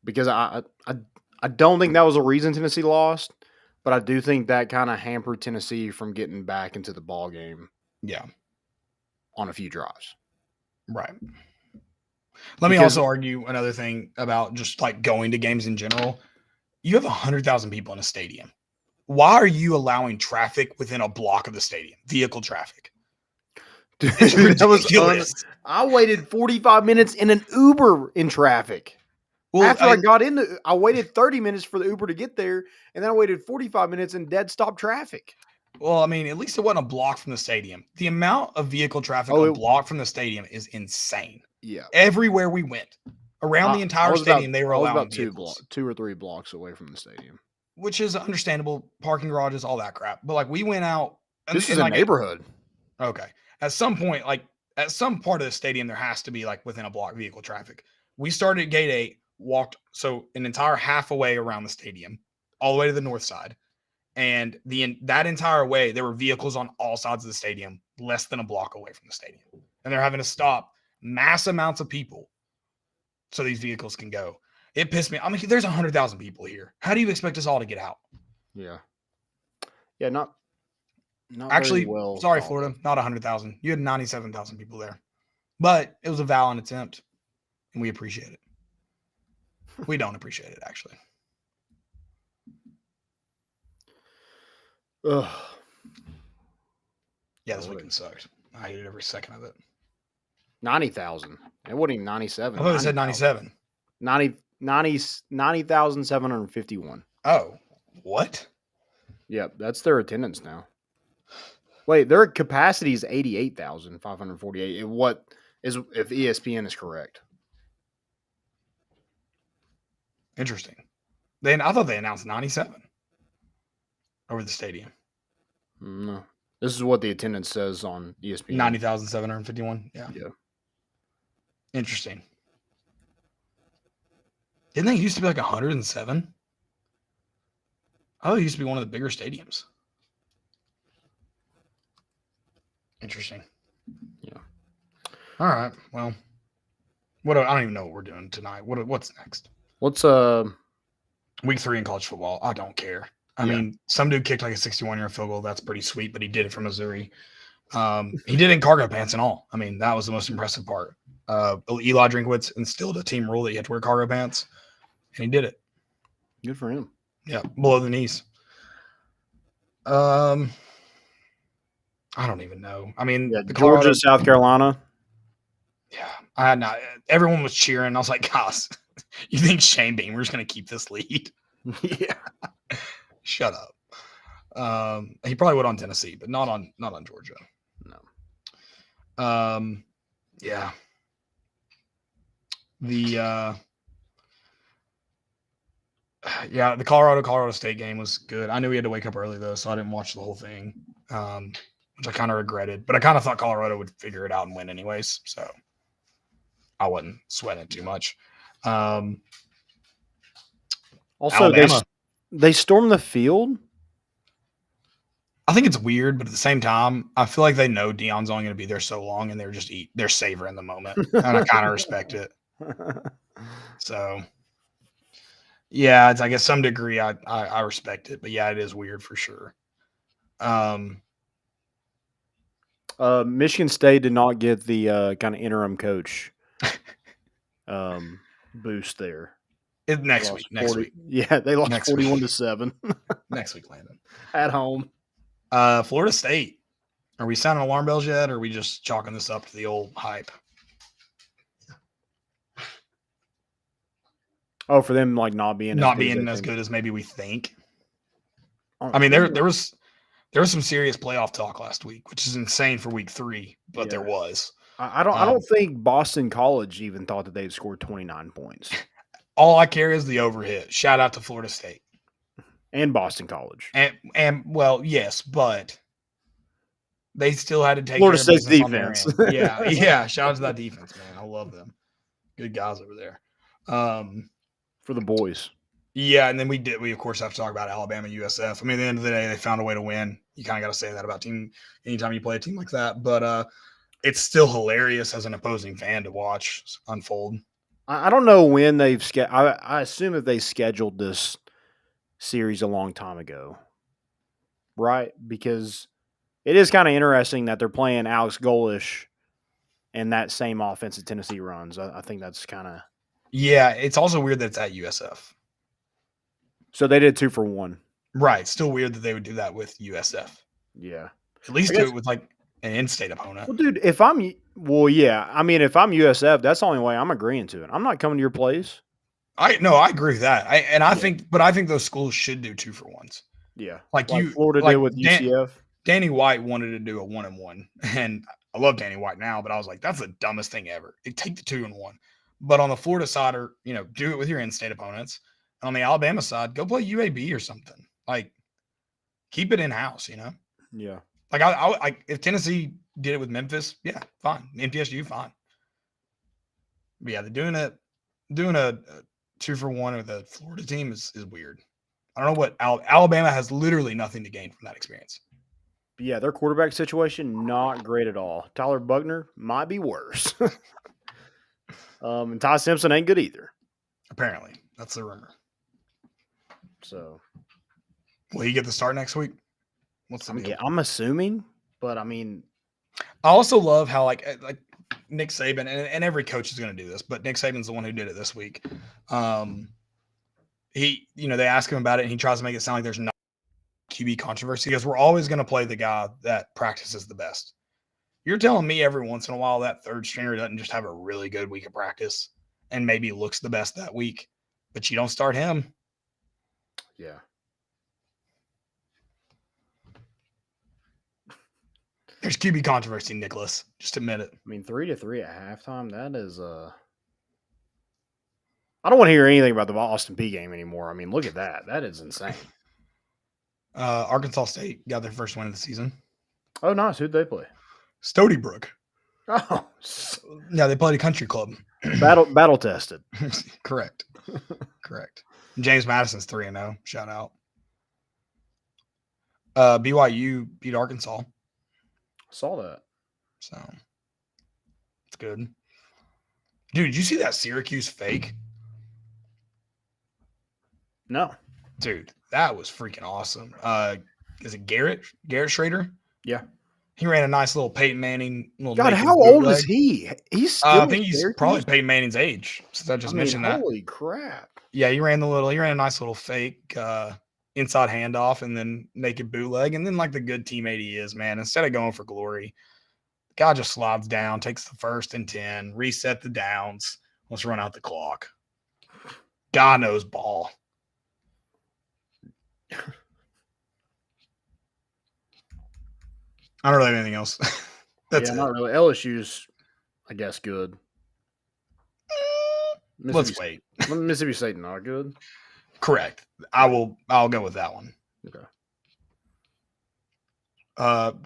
Because I don't think that was a reason Tennessee lost, but I do think that kind of hampered Tennessee from getting back into the ball game. Yeah, on a few drives. Right. Let me also argue another thing about just like going to games in general. You have 100,000 people in a stadium. Why are you allowing traffic within a block of the stadium? Vehicle traffic. Dude, that was I waited 45 minutes in an Uber in traffic. Well, after I got in, I waited 30 minutes for the Uber to get there, and then I waited 45 minutes in dead stop traffic. Well, I mean, at least it wasn't a block from the stadium. The amount of vehicle traffic a block from the stadium is insane. Yeah. Everywhere we went, around the entire stadium, they were allowing vehicles. 2 or 3 blocks away from the stadium. Which is understandable. Parking garages, all that crap. But like we went out. This is a neighborhood. Okay. At some point, like at some part of the stadium, there has to be like within a block vehicle traffic. We started at gate 8, walked so an entire half away around the stadium, all the way to the north side. And that entire way, there were vehicles on all sides of the stadium, less than a block away from the stadium. And they're having to stop mass amounts of people so these vehicles can go. It pissed me. I mean, there's 100,000 people here. How do you expect us all to get out? Yeah. Yeah, not actually, very well. Sorry, Florida, not 100,000. You had 97,000 people there. But it was a valiant attempt, and we appreciate it. We don't appreciate it, actually. Ugh. Yeah, this weekend sucked. I hated every second of it. 90,000. It wasn't even 97. I thought it said 97. 90,751. Oh, what? Yep, that's their attendance now. Wait, their capacity is 88,548. What is if ESPN is correct? Interesting. I thought they announced 97 over the stadium. No, this is what the attendance says on ESPN. 90,751. Yeah. Yeah. Interesting. Didn't they used to be like 107? Oh, it used to be one of the bigger stadiums. Interesting. Yeah. All right. Well, I don't even know what we're doing tonight. What's next? What's week 3 in college football? I don't care. I mean, some dude kicked like a 61-yard field goal. That's pretty sweet, but he did it from Missouri. He did it in cargo pants and all. I mean, that was the most impressive part. Eli Drinkwitz instilled a team rule that you had to wear cargo pants, and he did it. Good for him. Yeah, below the knees. I don't even know. I mean, the Georgia, South Carolina. Yeah, I had not. Everyone was cheering. I was like, gosh, you think Shane Beamer's going to keep this lead? Yeah. Shut up. He probably would on Tennessee, but not on Georgia. No. Yeah. The Colorado State game was good. I knew we had to wake up early though, so I didn't watch the whole thing, which I kind of regretted. But I kind of thought Colorado would figure it out and win anyways, so I wasn't sweating it too much. Also, Alabama. They stormed the field. I think it's weird, but at the same time, I feel like they know Deion's only going to be there so long, and they're savoring the moment, and I kind of respect it. So, yeah, I guess some degree I respect it, but yeah, it is weird for sure. Michigan State did not get the kind of interim coach boost there. Next Lost week. Next 40 week. Yeah, they lost Next week. 41-7 Next week, Landon. at home. Florida State. Are we sounding alarm bells yet, or are we just chalking this up to the old hype? Oh, for them like not being as good as maybe we think. Oh, I mean, there was some serious playoff talk last week, which is insane for week 3, but there was. I don't think Boston College even thought that they'd scored 29 points. All I care is the overhit. Shout out to Florida State And Boston College. And well, yes, but they still had to take Florida care of State's business on their defense. end. Yeah. Shout out to that defense, man. I love them. Good guys over there. For the boys. Yeah, and then we of course have to talk about Alabama USF. I mean, at the end of the day, they found a way to win. You kind of got to say that about team anytime you play a team like that. But it's still hilarious as an opposing fan to watch unfold. I don't know when they've I assume that they scheduled this series a long time ago, right? Because it is kind of interesting that they're playing Alex Golish and that same offense that Tennessee runs. I think that's kind of Yeah, it's also weird that it's at USF. So they did 2 for 1. Right. Still weird that they would do that with USF. Yeah. At least do it with like an in-state opponent. Well, dude, if I'm USF, that's the only way I'm agreeing to it. I'm not coming to your place. I agree with that. I think those schools should do 2 for 1s. Yeah. Like Florida did with UCF. Danny White wanted to do a 1-1, and I love Danny White now, but I was like, that's the dumbest thing ever. Take the 2-1. But on the Florida side, do it with your in-state opponents. On the Alabama side, go play UAB or something. Like, keep it in-house, Yeah. Like, I if Tennessee did it with Memphis, yeah, fine. MTSU, fine. But yeah, doing a 2 for 1 with the Florida team is weird. I don't know what Alabama has literally nothing to gain from that experience. But yeah, their quarterback situation, not great at all. Tyler Buckner might be worse. And Ty Simpson ain't good either. Apparently. That's the rumor. So will he get the start next week? What's the deal? I'm assuming, but I mean, I also love how like Nick Saban and every coach is going to do this, but Nick Saban's the one who did it this week. He, they ask him about it and he tries to make it sound like there's no QB controversy because we're always going to play the guy that practices the best. You're telling me every once in a while that third stringer doesn't just have a really good week of practice and maybe looks the best that week, but you don't start him. Yeah. There's QB controversy, Nicholas. Just admit it. I mean, 3-3 at halftime, that is I don't want to hear anything about the Austin Peay game anymore. I mean, look at that. That is insane. Arkansas State got their first win of the season. Oh, nice. Who'd they play? Stony Brook. Oh. Yeah, they played a country club. Battle tested. Correct. James Madison's 3-0. Shout out. BYU beat Arkansas. Saw that. So it's good. Dude, did you see that Syracuse fake? No. Dude, that was freaking awesome. Is it Garrett Schrader? Yeah. He ran a nice little Peyton Manning. God, how old is he? He's still I think he's probably Peyton Manning's age. Since I just mentioned that. Holy crap. Yeah, he ran a nice little fake inside handoff and then naked bootleg. And then like the good teammate he is, man, instead of going for glory, the guy just slides down, takes the 1st and 10, reset the downs. Let's run out the clock. God knows ball. I don't really have anything else. That's it. Not really. LSU's, I guess, good. Let's wait. Mississippi State not good. Correct. I'll go with that one. Okay.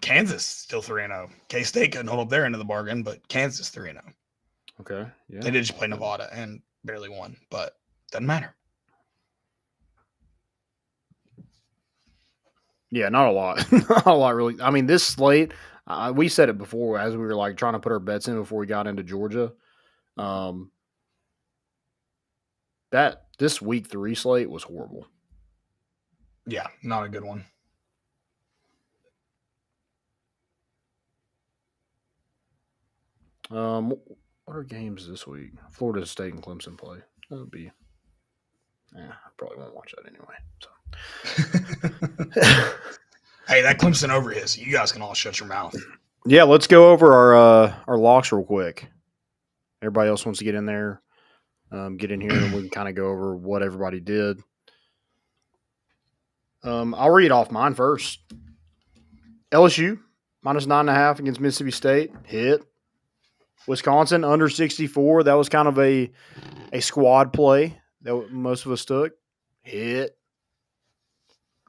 Kansas still 3-0. K-State couldn't hold up their end of the bargain, but Kansas 3-0. Okay. Yeah. They did just play Nevada and barely won, but doesn't matter. Yeah, not a lot. Not a lot, really. I mean, this slate, we said it before as we were like trying to put our bets in before we got into Georgia. This week 3 slate was horrible. Yeah, not a good one. What are games this week? Florida State and Clemson play. That would be I probably won't watch that anyway. So. Hey, that Clemson over is. You guys can all shut your mouth. Yeah, let's go over our locks real quick. Everybody else wants to get in there, get in here, and we can kind of go over what everybody did. I'll read off mine first. LSU minus 9.5 against Mississippi State, hit. Wisconsin under 64. That was kind of a squad play that most of us took, hit.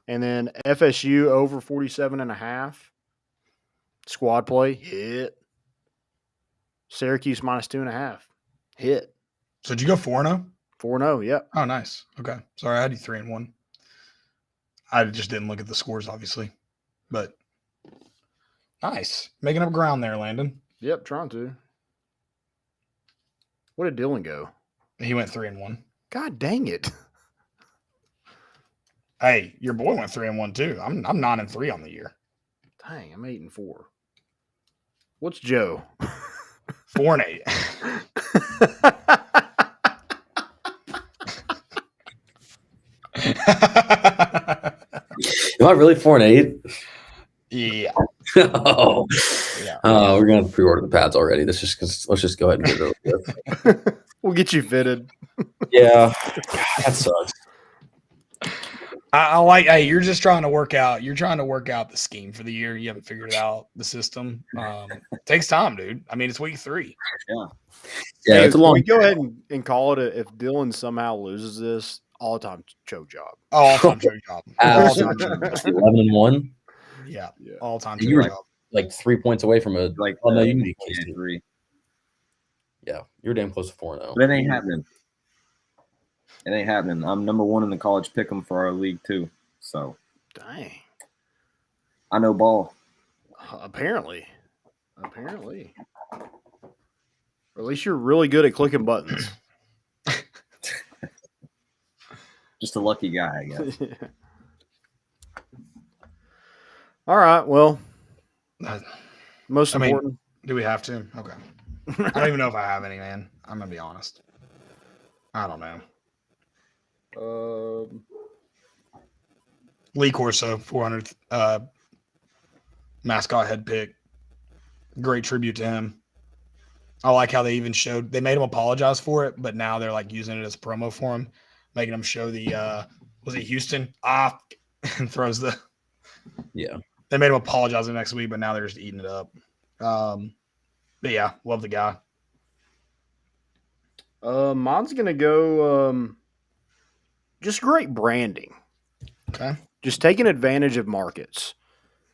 And then FSU over 47.5. Squad play, hit. Syracuse minus 2.5, hit. So did you go 4-0? 4-0, yep. Oh, nice. Okay. Sorry, I had you 3-1. I just didn't look at the scores, obviously. But nice. Making up ground there, Landon. Yep, trying to. What did Dylan go? He went 3-1. God dang it. Hey, your boy went 3-1 too. I'm 9-3 on the year. Dang, I'm 8-4. What's Joe? 4-8. Am I really 4-8? Yeah. Oh, Yeah. We're gonna pre-order the pads already. Let's just go ahead and get it over with. We'll get you fitted. Yeah, that sucks. I like. Hey, you're just trying to work out. You're trying to work out the scheme for the year. You haven't figured out the system. It takes time, dude. I mean, it's week 3. Yeah, Hey, it's a long. we go ahead and call it if Dylan somehow loses this, all-time choke job. All time choke job. Absolutely. 11-1. Yeah. Yeah. All time You choke were- job. Like 3 points away from a Like, Oh no, you can be close to 3. Yeah, you're damn close to 4-0. But it ain't happening. It ain't happening. I'm number 1 in the college pick'em for our league too. So Dang. I know ball. Apparently. Or at least you're really good at clicking buttons. Just a lucky guy, I guess. All right. Well, Uh, most I mean- important. Do we have to? Okay. I don't even know if I have any, man. I'm gonna be honest. I don't know. Lee Corso, 400th mascot head pick. Great tribute to him. I like how they even showed. They made him apologize for it, but now they're like using it as a promo for him, making him show the was it Houston and throws the. Yeah. They made him apologize the next week, but now they're just eating it up. But yeah, love the guy. Mine's gonna go. Just great branding. Okay. Just taking advantage of markets.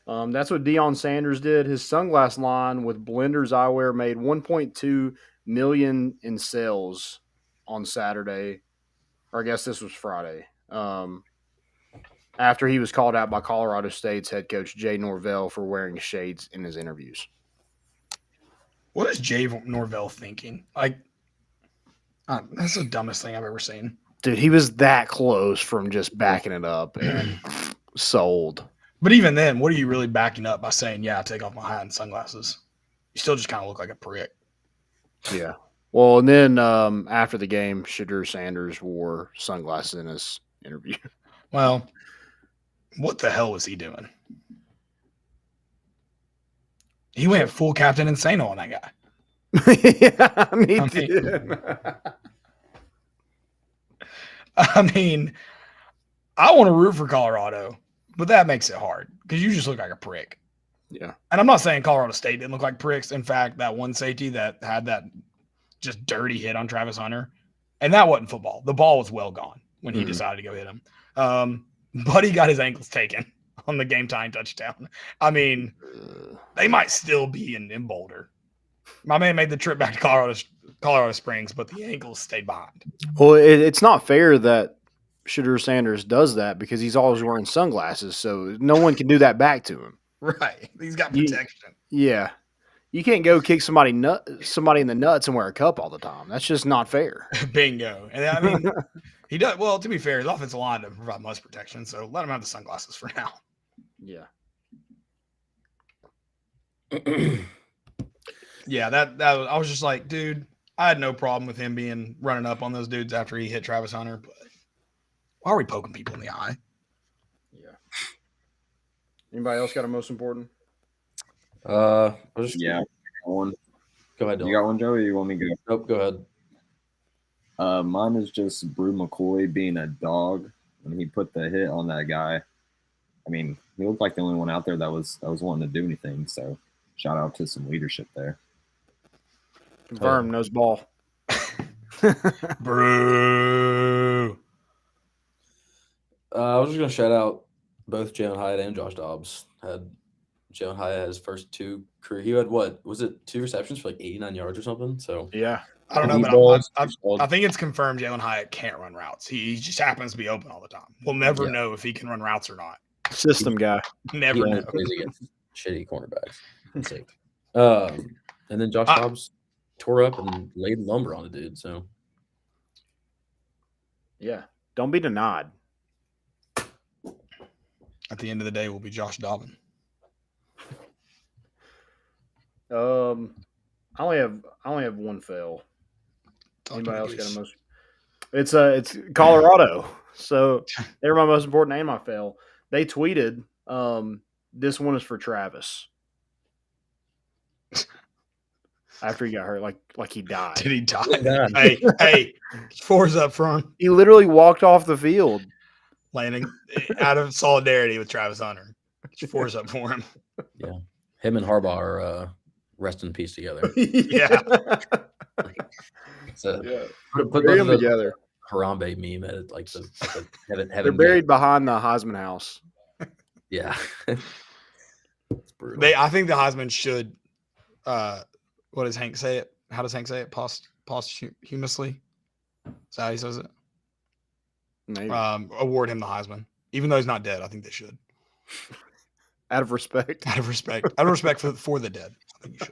That's what Deion Sanders did. His sunglass line with Blenders Eyewear made $1.2 million in sales on Saturday, or I guess this was Friday. After he was called out by Colorado State's head coach Jay Norvell for wearing shades in his interviews. What is Jay Norvell thinking? Like, that's the dumbest thing I've ever seen. Dude, he was that close from just backing it up and sold. But even then, what are you really backing up by saying, yeah, take off my hat and sunglasses? You still just kind of look like a prick. Yeah. Well, and then after the game, Shadur Sanders wore sunglasses in his interview. Well, what the hell was he doing? He went full Captain Insano on that guy. Yeah, me I mean- too. I mean, I want to root for Colorado, but that makes it hard because you just look like a prick. Yeah. And I'm not saying Colorado State didn't look like pricks. In fact, that one safety that had that just dirty hit on Travis Hunter, and that wasn't football. The ball was well gone when he decided to go hit him. But he got his ankles taken on the game-tying touchdown. I mean, they might still be in Boulder. My man made the trip back to Colorado Springs, but the ankles stayed behind. Well, it's not fair that Shadur Sanders does that because he's always wearing sunglasses, so no one can do that back to him. Right. He's got You- protection. Yeah. You can't go kick somebody in the nuts and wear a cup all the time. That's just not fair. Bingo. And I mean, he does. Well, to be fair, his offensive line doesn't provide much protection, so let him have the sunglasses for now. Yeah. Yeah, that was, I was just like, dude, I had no problem with him being running up on those dudes after he hit Travis Hunter, but Why are we poking people in the eye? Yeah. Anybody else got a most important? I'll just Yeah. One. go ahead. You Dylan. got one, Joey? Or you want me to go? Nope, go ahead. Mine is just Brew McCoy being a dog when he put the hit on that guy. I mean, he looked like the only one out there that was wanting to do anything. So, shout out to some leadership there. Confirm, nose ball. Brew. I was just gonna shout out both Jalen Hyatt and Josh Dobbs. Jalen Hyatt had his first 2 career. He had what was it? 2 receptions for like 89 yards or something. So Yeah. I don't know, He but balls. I think it's confirmed Jalen Hyatt can't run routes. He just happens to be open all the time. We'll never Yeah. know if he can run routes or not. System guy. Never he only know. plays against shitty cornerbacks. It's safe. And then Josh Dobbs tore up and laid lumber on the dude. So Yeah. Don't be denied. At the end of the day, we'll be Josh Dobbin. I only have one fail. Anybody else got a most? It's Colorado. So they were my most important and my fail. They tweeted, "This one is for Travis." After he got hurt, like he died. Did he die? God. Hey, 4's up front, He literally walked off the field. landing out of solidarity with Travis Hunter. 4's up for him. him and Harbaugh are rest in peace together. Yeah. So Yeah. put Bury both them of those together. Harambe meme at like the heaven. They're buried behind the Heisman house. Yeah. It's brutal. I think the Heisman should what does Hank say it? How does Hank say it? Posthumously? Is that how he says it? Maybe. Award him the Heisman. Even though he's not dead, I think they should. Out of respect. Out of respect. Out of respect for the dead. I think you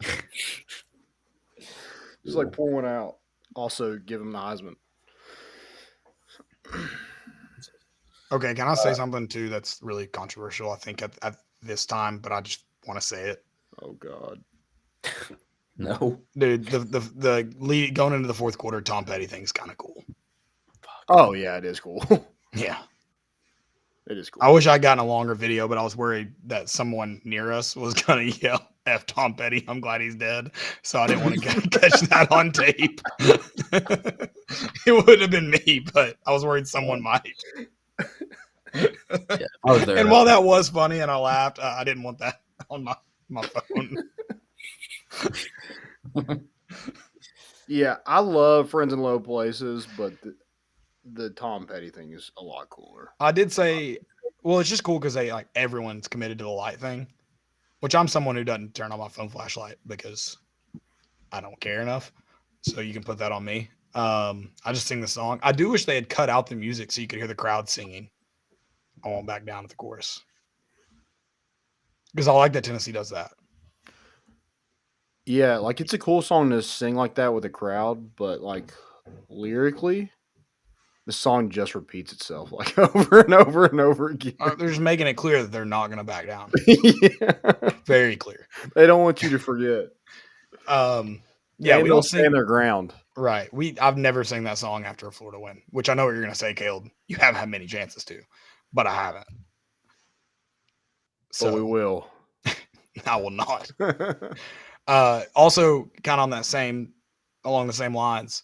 should. Just like pour one out. Also give him the Heisman. Okay, can I say something too that's really controversial, I think, at this time, but I just want to say it. Oh God. No. Dude, the lead going into the fourth quarter, Tom Petty thing's kind of cool. Oh yeah, it is cool. Yeah. It is cool. I wish I'd gotten a longer video, but I was worried that someone near us was going to yell, F Tom Petty, I'm glad he's dead. So I didn't want to catch that on tape. It would have been me, but I was worried someone might. Yeah, I was there. And while that was funny and I laughed, I didn't want that on my phone. Yeah, I love Friends in Low Places, but the Tom Petty thing is a lot cooler. I did say, well, it's just cool because everyone's committed to the light thing, which I'm someone who doesn't turn on my phone flashlight because I don't care enough. So you can put that on me. I just sing the song. I do wish they had cut out the music so you could hear the crowd singing. I won't back down at the chorus because I like that Tennessee does that. Yeah, like it's a cool song to sing like that with a crowd, but like lyrically, the song just repeats itself like over and over and over again. They're just making it clear that they're not going to back down. Yeah. Very clear. They don't want you to forget. Yeah, we don't stand sing their ground. right. I've never sang that song after a Florida win, which I know what you're going to say, Caleb. You haven't had many chances to, but I haven't. So we will. I will not. Also, kind of along the same lines,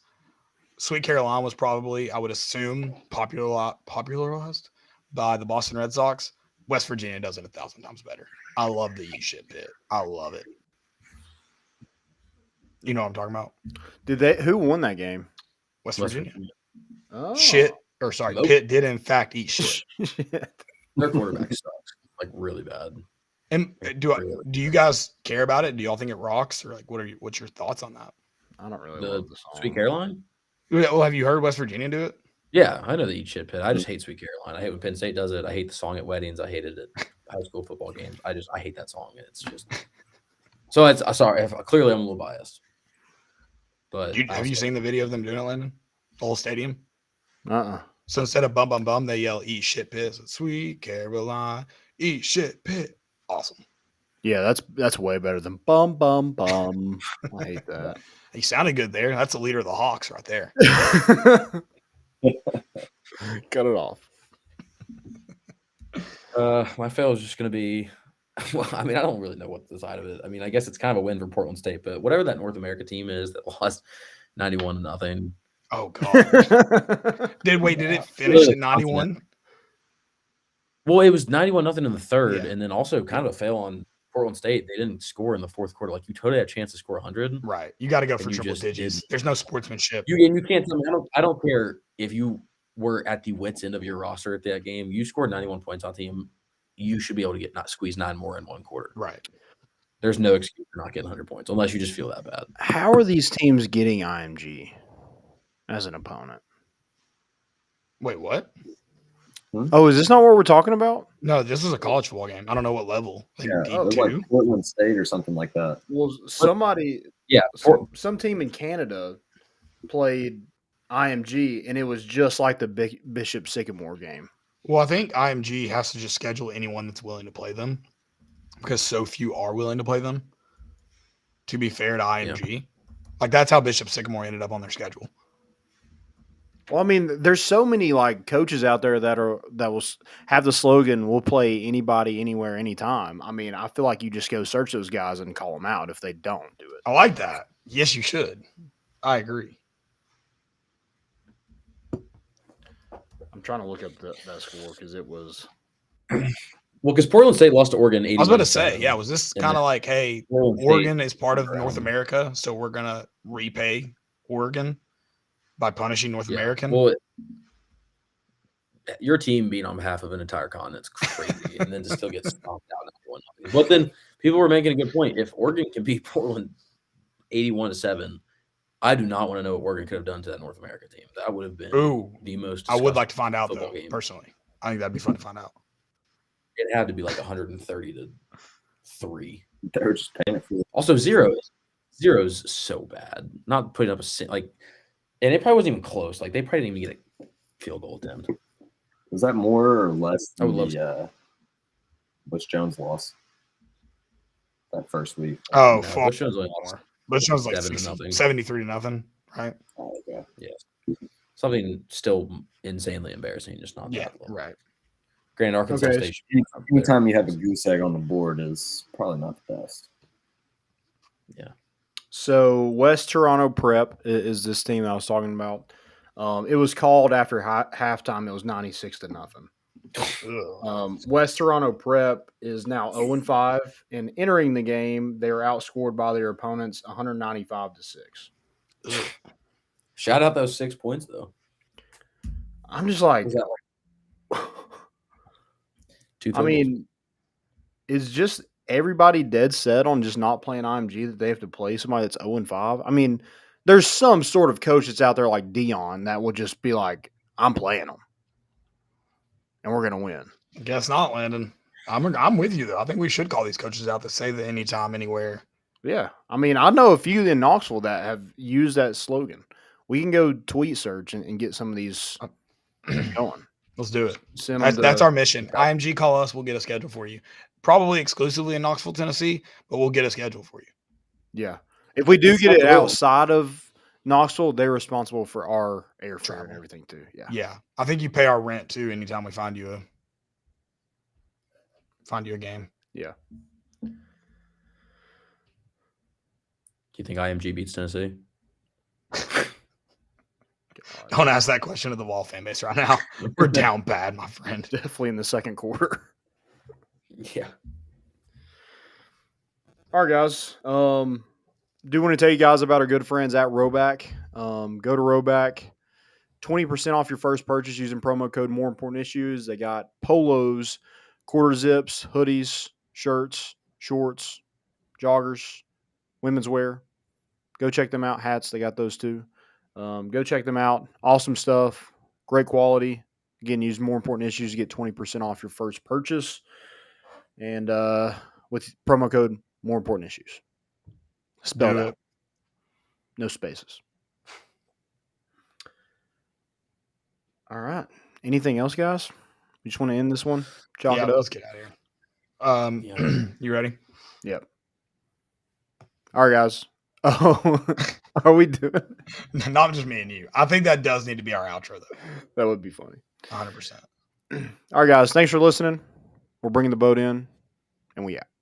Sweet Caroline was probably, I would assume, popularized by the Boston Red Sox. West Virginia does it 1,000 times better. I love the Eat Shit bit. I love it. You know what I'm talking about? Who won that game? West Virginia. Oh. Nope. Pitt did in fact eat shit. Their quarterback sucks. Like really bad. And do you guys care about it? Do y'all think it rocks, or what's your thoughts on that? I don't really The love the song. Sweet Caroline? Well, have you heard West Virginia do it? Yeah, I know the Eat Shit Pit. I just hate Sweet Caroline. I hate when Penn State does it. I hate the song at weddings. I hate it at high school football games. I hate that song. It's just so it's sorry. Clearly, I'm a little biased. But Have you seen the video of them doing it, Landon? The whole stadium. So instead of bum bum bum, they yell "Eat Shit Pit." So, Sweet Caroline, eat shit pit. Awesome. Yeah, that's way better than bum bum bum. I hate that. He sounded good there. That's the leader of the Hawks right there. Cut it off. My fail is just going to be. Well, I mean, I don't really know what the side of it. I mean, I guess it's kind of a win for Portland State, but whatever that North America team is that lost 91-0. Oh God! Did it finish at 91? Well, it was 91-0 in the third, Yeah. and then also kind of a fail on Portland State. They didn't score in the fourth quarter. Like, you totally had a chance to score 100. Right. You got to go for you triple just digits. didn't. There's no sportsmanship. You can't tell me. I don't care if you were at the wits end of your roster at that game. You scored 91 points on a team. You should be able to squeeze 9 more in one quarter. Right. There's no excuse for not getting 100 points unless you just feel that bad. How are these teams getting IMG as an opponent? Wait, what? Oh, is this not what we're talking about? No, this is a college football game. I don't know what level. Like Yeah, D2? like Portland State or something like that. Well, somebody, Yeah, some team in Canada played IMG, and it was just like the Bishop Sycamore game. Well, I think IMG has to just schedule anyone that's willing to play them because so few are willing to play them. To be fair to IMG, like that's how Bishop Sycamore ended up on their schedule. Well, I mean, there's so many like coaches out there that will have the slogan "We'll play anybody, anywhere, anytime." I mean, I feel like you just go search those guys and call them out if they don't do it. I like that. Yes, you should. I agree. I'm trying to look up that score because it was. Well, because Portland State lost to Oregon 80. I was about to say, yeah, was this kind of like, hey, Oregon is part of around. North America, so we're going to repay Oregon by punishing North American? Well, your team being on behalf of an entire continent is crazy, and then to still get stomped out. But then people were making a good point. If Oregon can beat Portland 81-7, I do not want to know what Oregon could have done to that North America team. That would have been the most. I would like to find out, though, game. personally. I think that'd be fun to find out. It had to be like 130-3. They were just paying it for it. Also, zero's so bad. Not putting up and it probably wasn't even close. Like, they probably didn't even get a field goal attempt. Was that more or less I than would the Butch Jones loss that first week? Oh, No, fuck. Butch Jones only lost Butch Jones like 7-0. 73-0, right? Oh, okay. Yeah. Something still insanely embarrassing, just not Yeah, that level. right. Grand Arkansas Okay. State. Anytime you have a goose egg on the board is probably not the best. Yeah. So West Toronto Prep is this team I was talking about. It was called after halftime. It was 96-0. West Toronto Prep is now 0-5, and entering the game, they were outscored by their opponents 195-6. Shout out those 6 points, though. I'm just like, Was that Two I mean, is just everybody dead set on just not playing IMG that they have to play somebody that's 0-5? I mean, there's some sort of coach that's out there like Dion that would just be like, I'm playing them, and we're gonna win. Guess not, Landon. I'm with you, though. I think we should call these coaches out to say that anytime, anywhere. Yeah, I mean, I know a few in Knoxville that have used that slogan. We can go tweet search and get some of these going. Let's do it. Send them That's our mission. IMG, call us. We'll get a schedule for you. Probably exclusively in Knoxville, Tennessee, but we'll get a schedule for you. Yeah. If we do get it outside of Knoxville, they're responsible for our airfare and everything too. Yeah. Yeah. I think you pay our rent too anytime we find you a game. Yeah. Do you think IMG beats Tennessee? Don't ask that question to the Wall fan base right now. We're down bad, my friend. Definitely in the second quarter. Yeah. All right, guys. Do want to tell you guys about our good friends at Roback. Go to Roback. 20% off your first purchase using promo code More Important Issues. They got polos, quarter zips, hoodies, shirts, shorts, joggers, women's wear. Go check them out. Hats, they got those too. Go check them out. Awesome stuff. Great quality. Again, use More Important Issues to get 20% off your first purchase. And with promo code More Important Issues. Spelled out. No spaces. All right. Anything else, guys? You just want to end this one? Chalk it up. Let's get out of here. You ready? Yep. All right, guys. Oh, are we doing? Not just me and you. I think that does need to be our outro, though. That would be funny. 100%. All right, guys. Thanks for listening. We're bringing the boat in, and we out.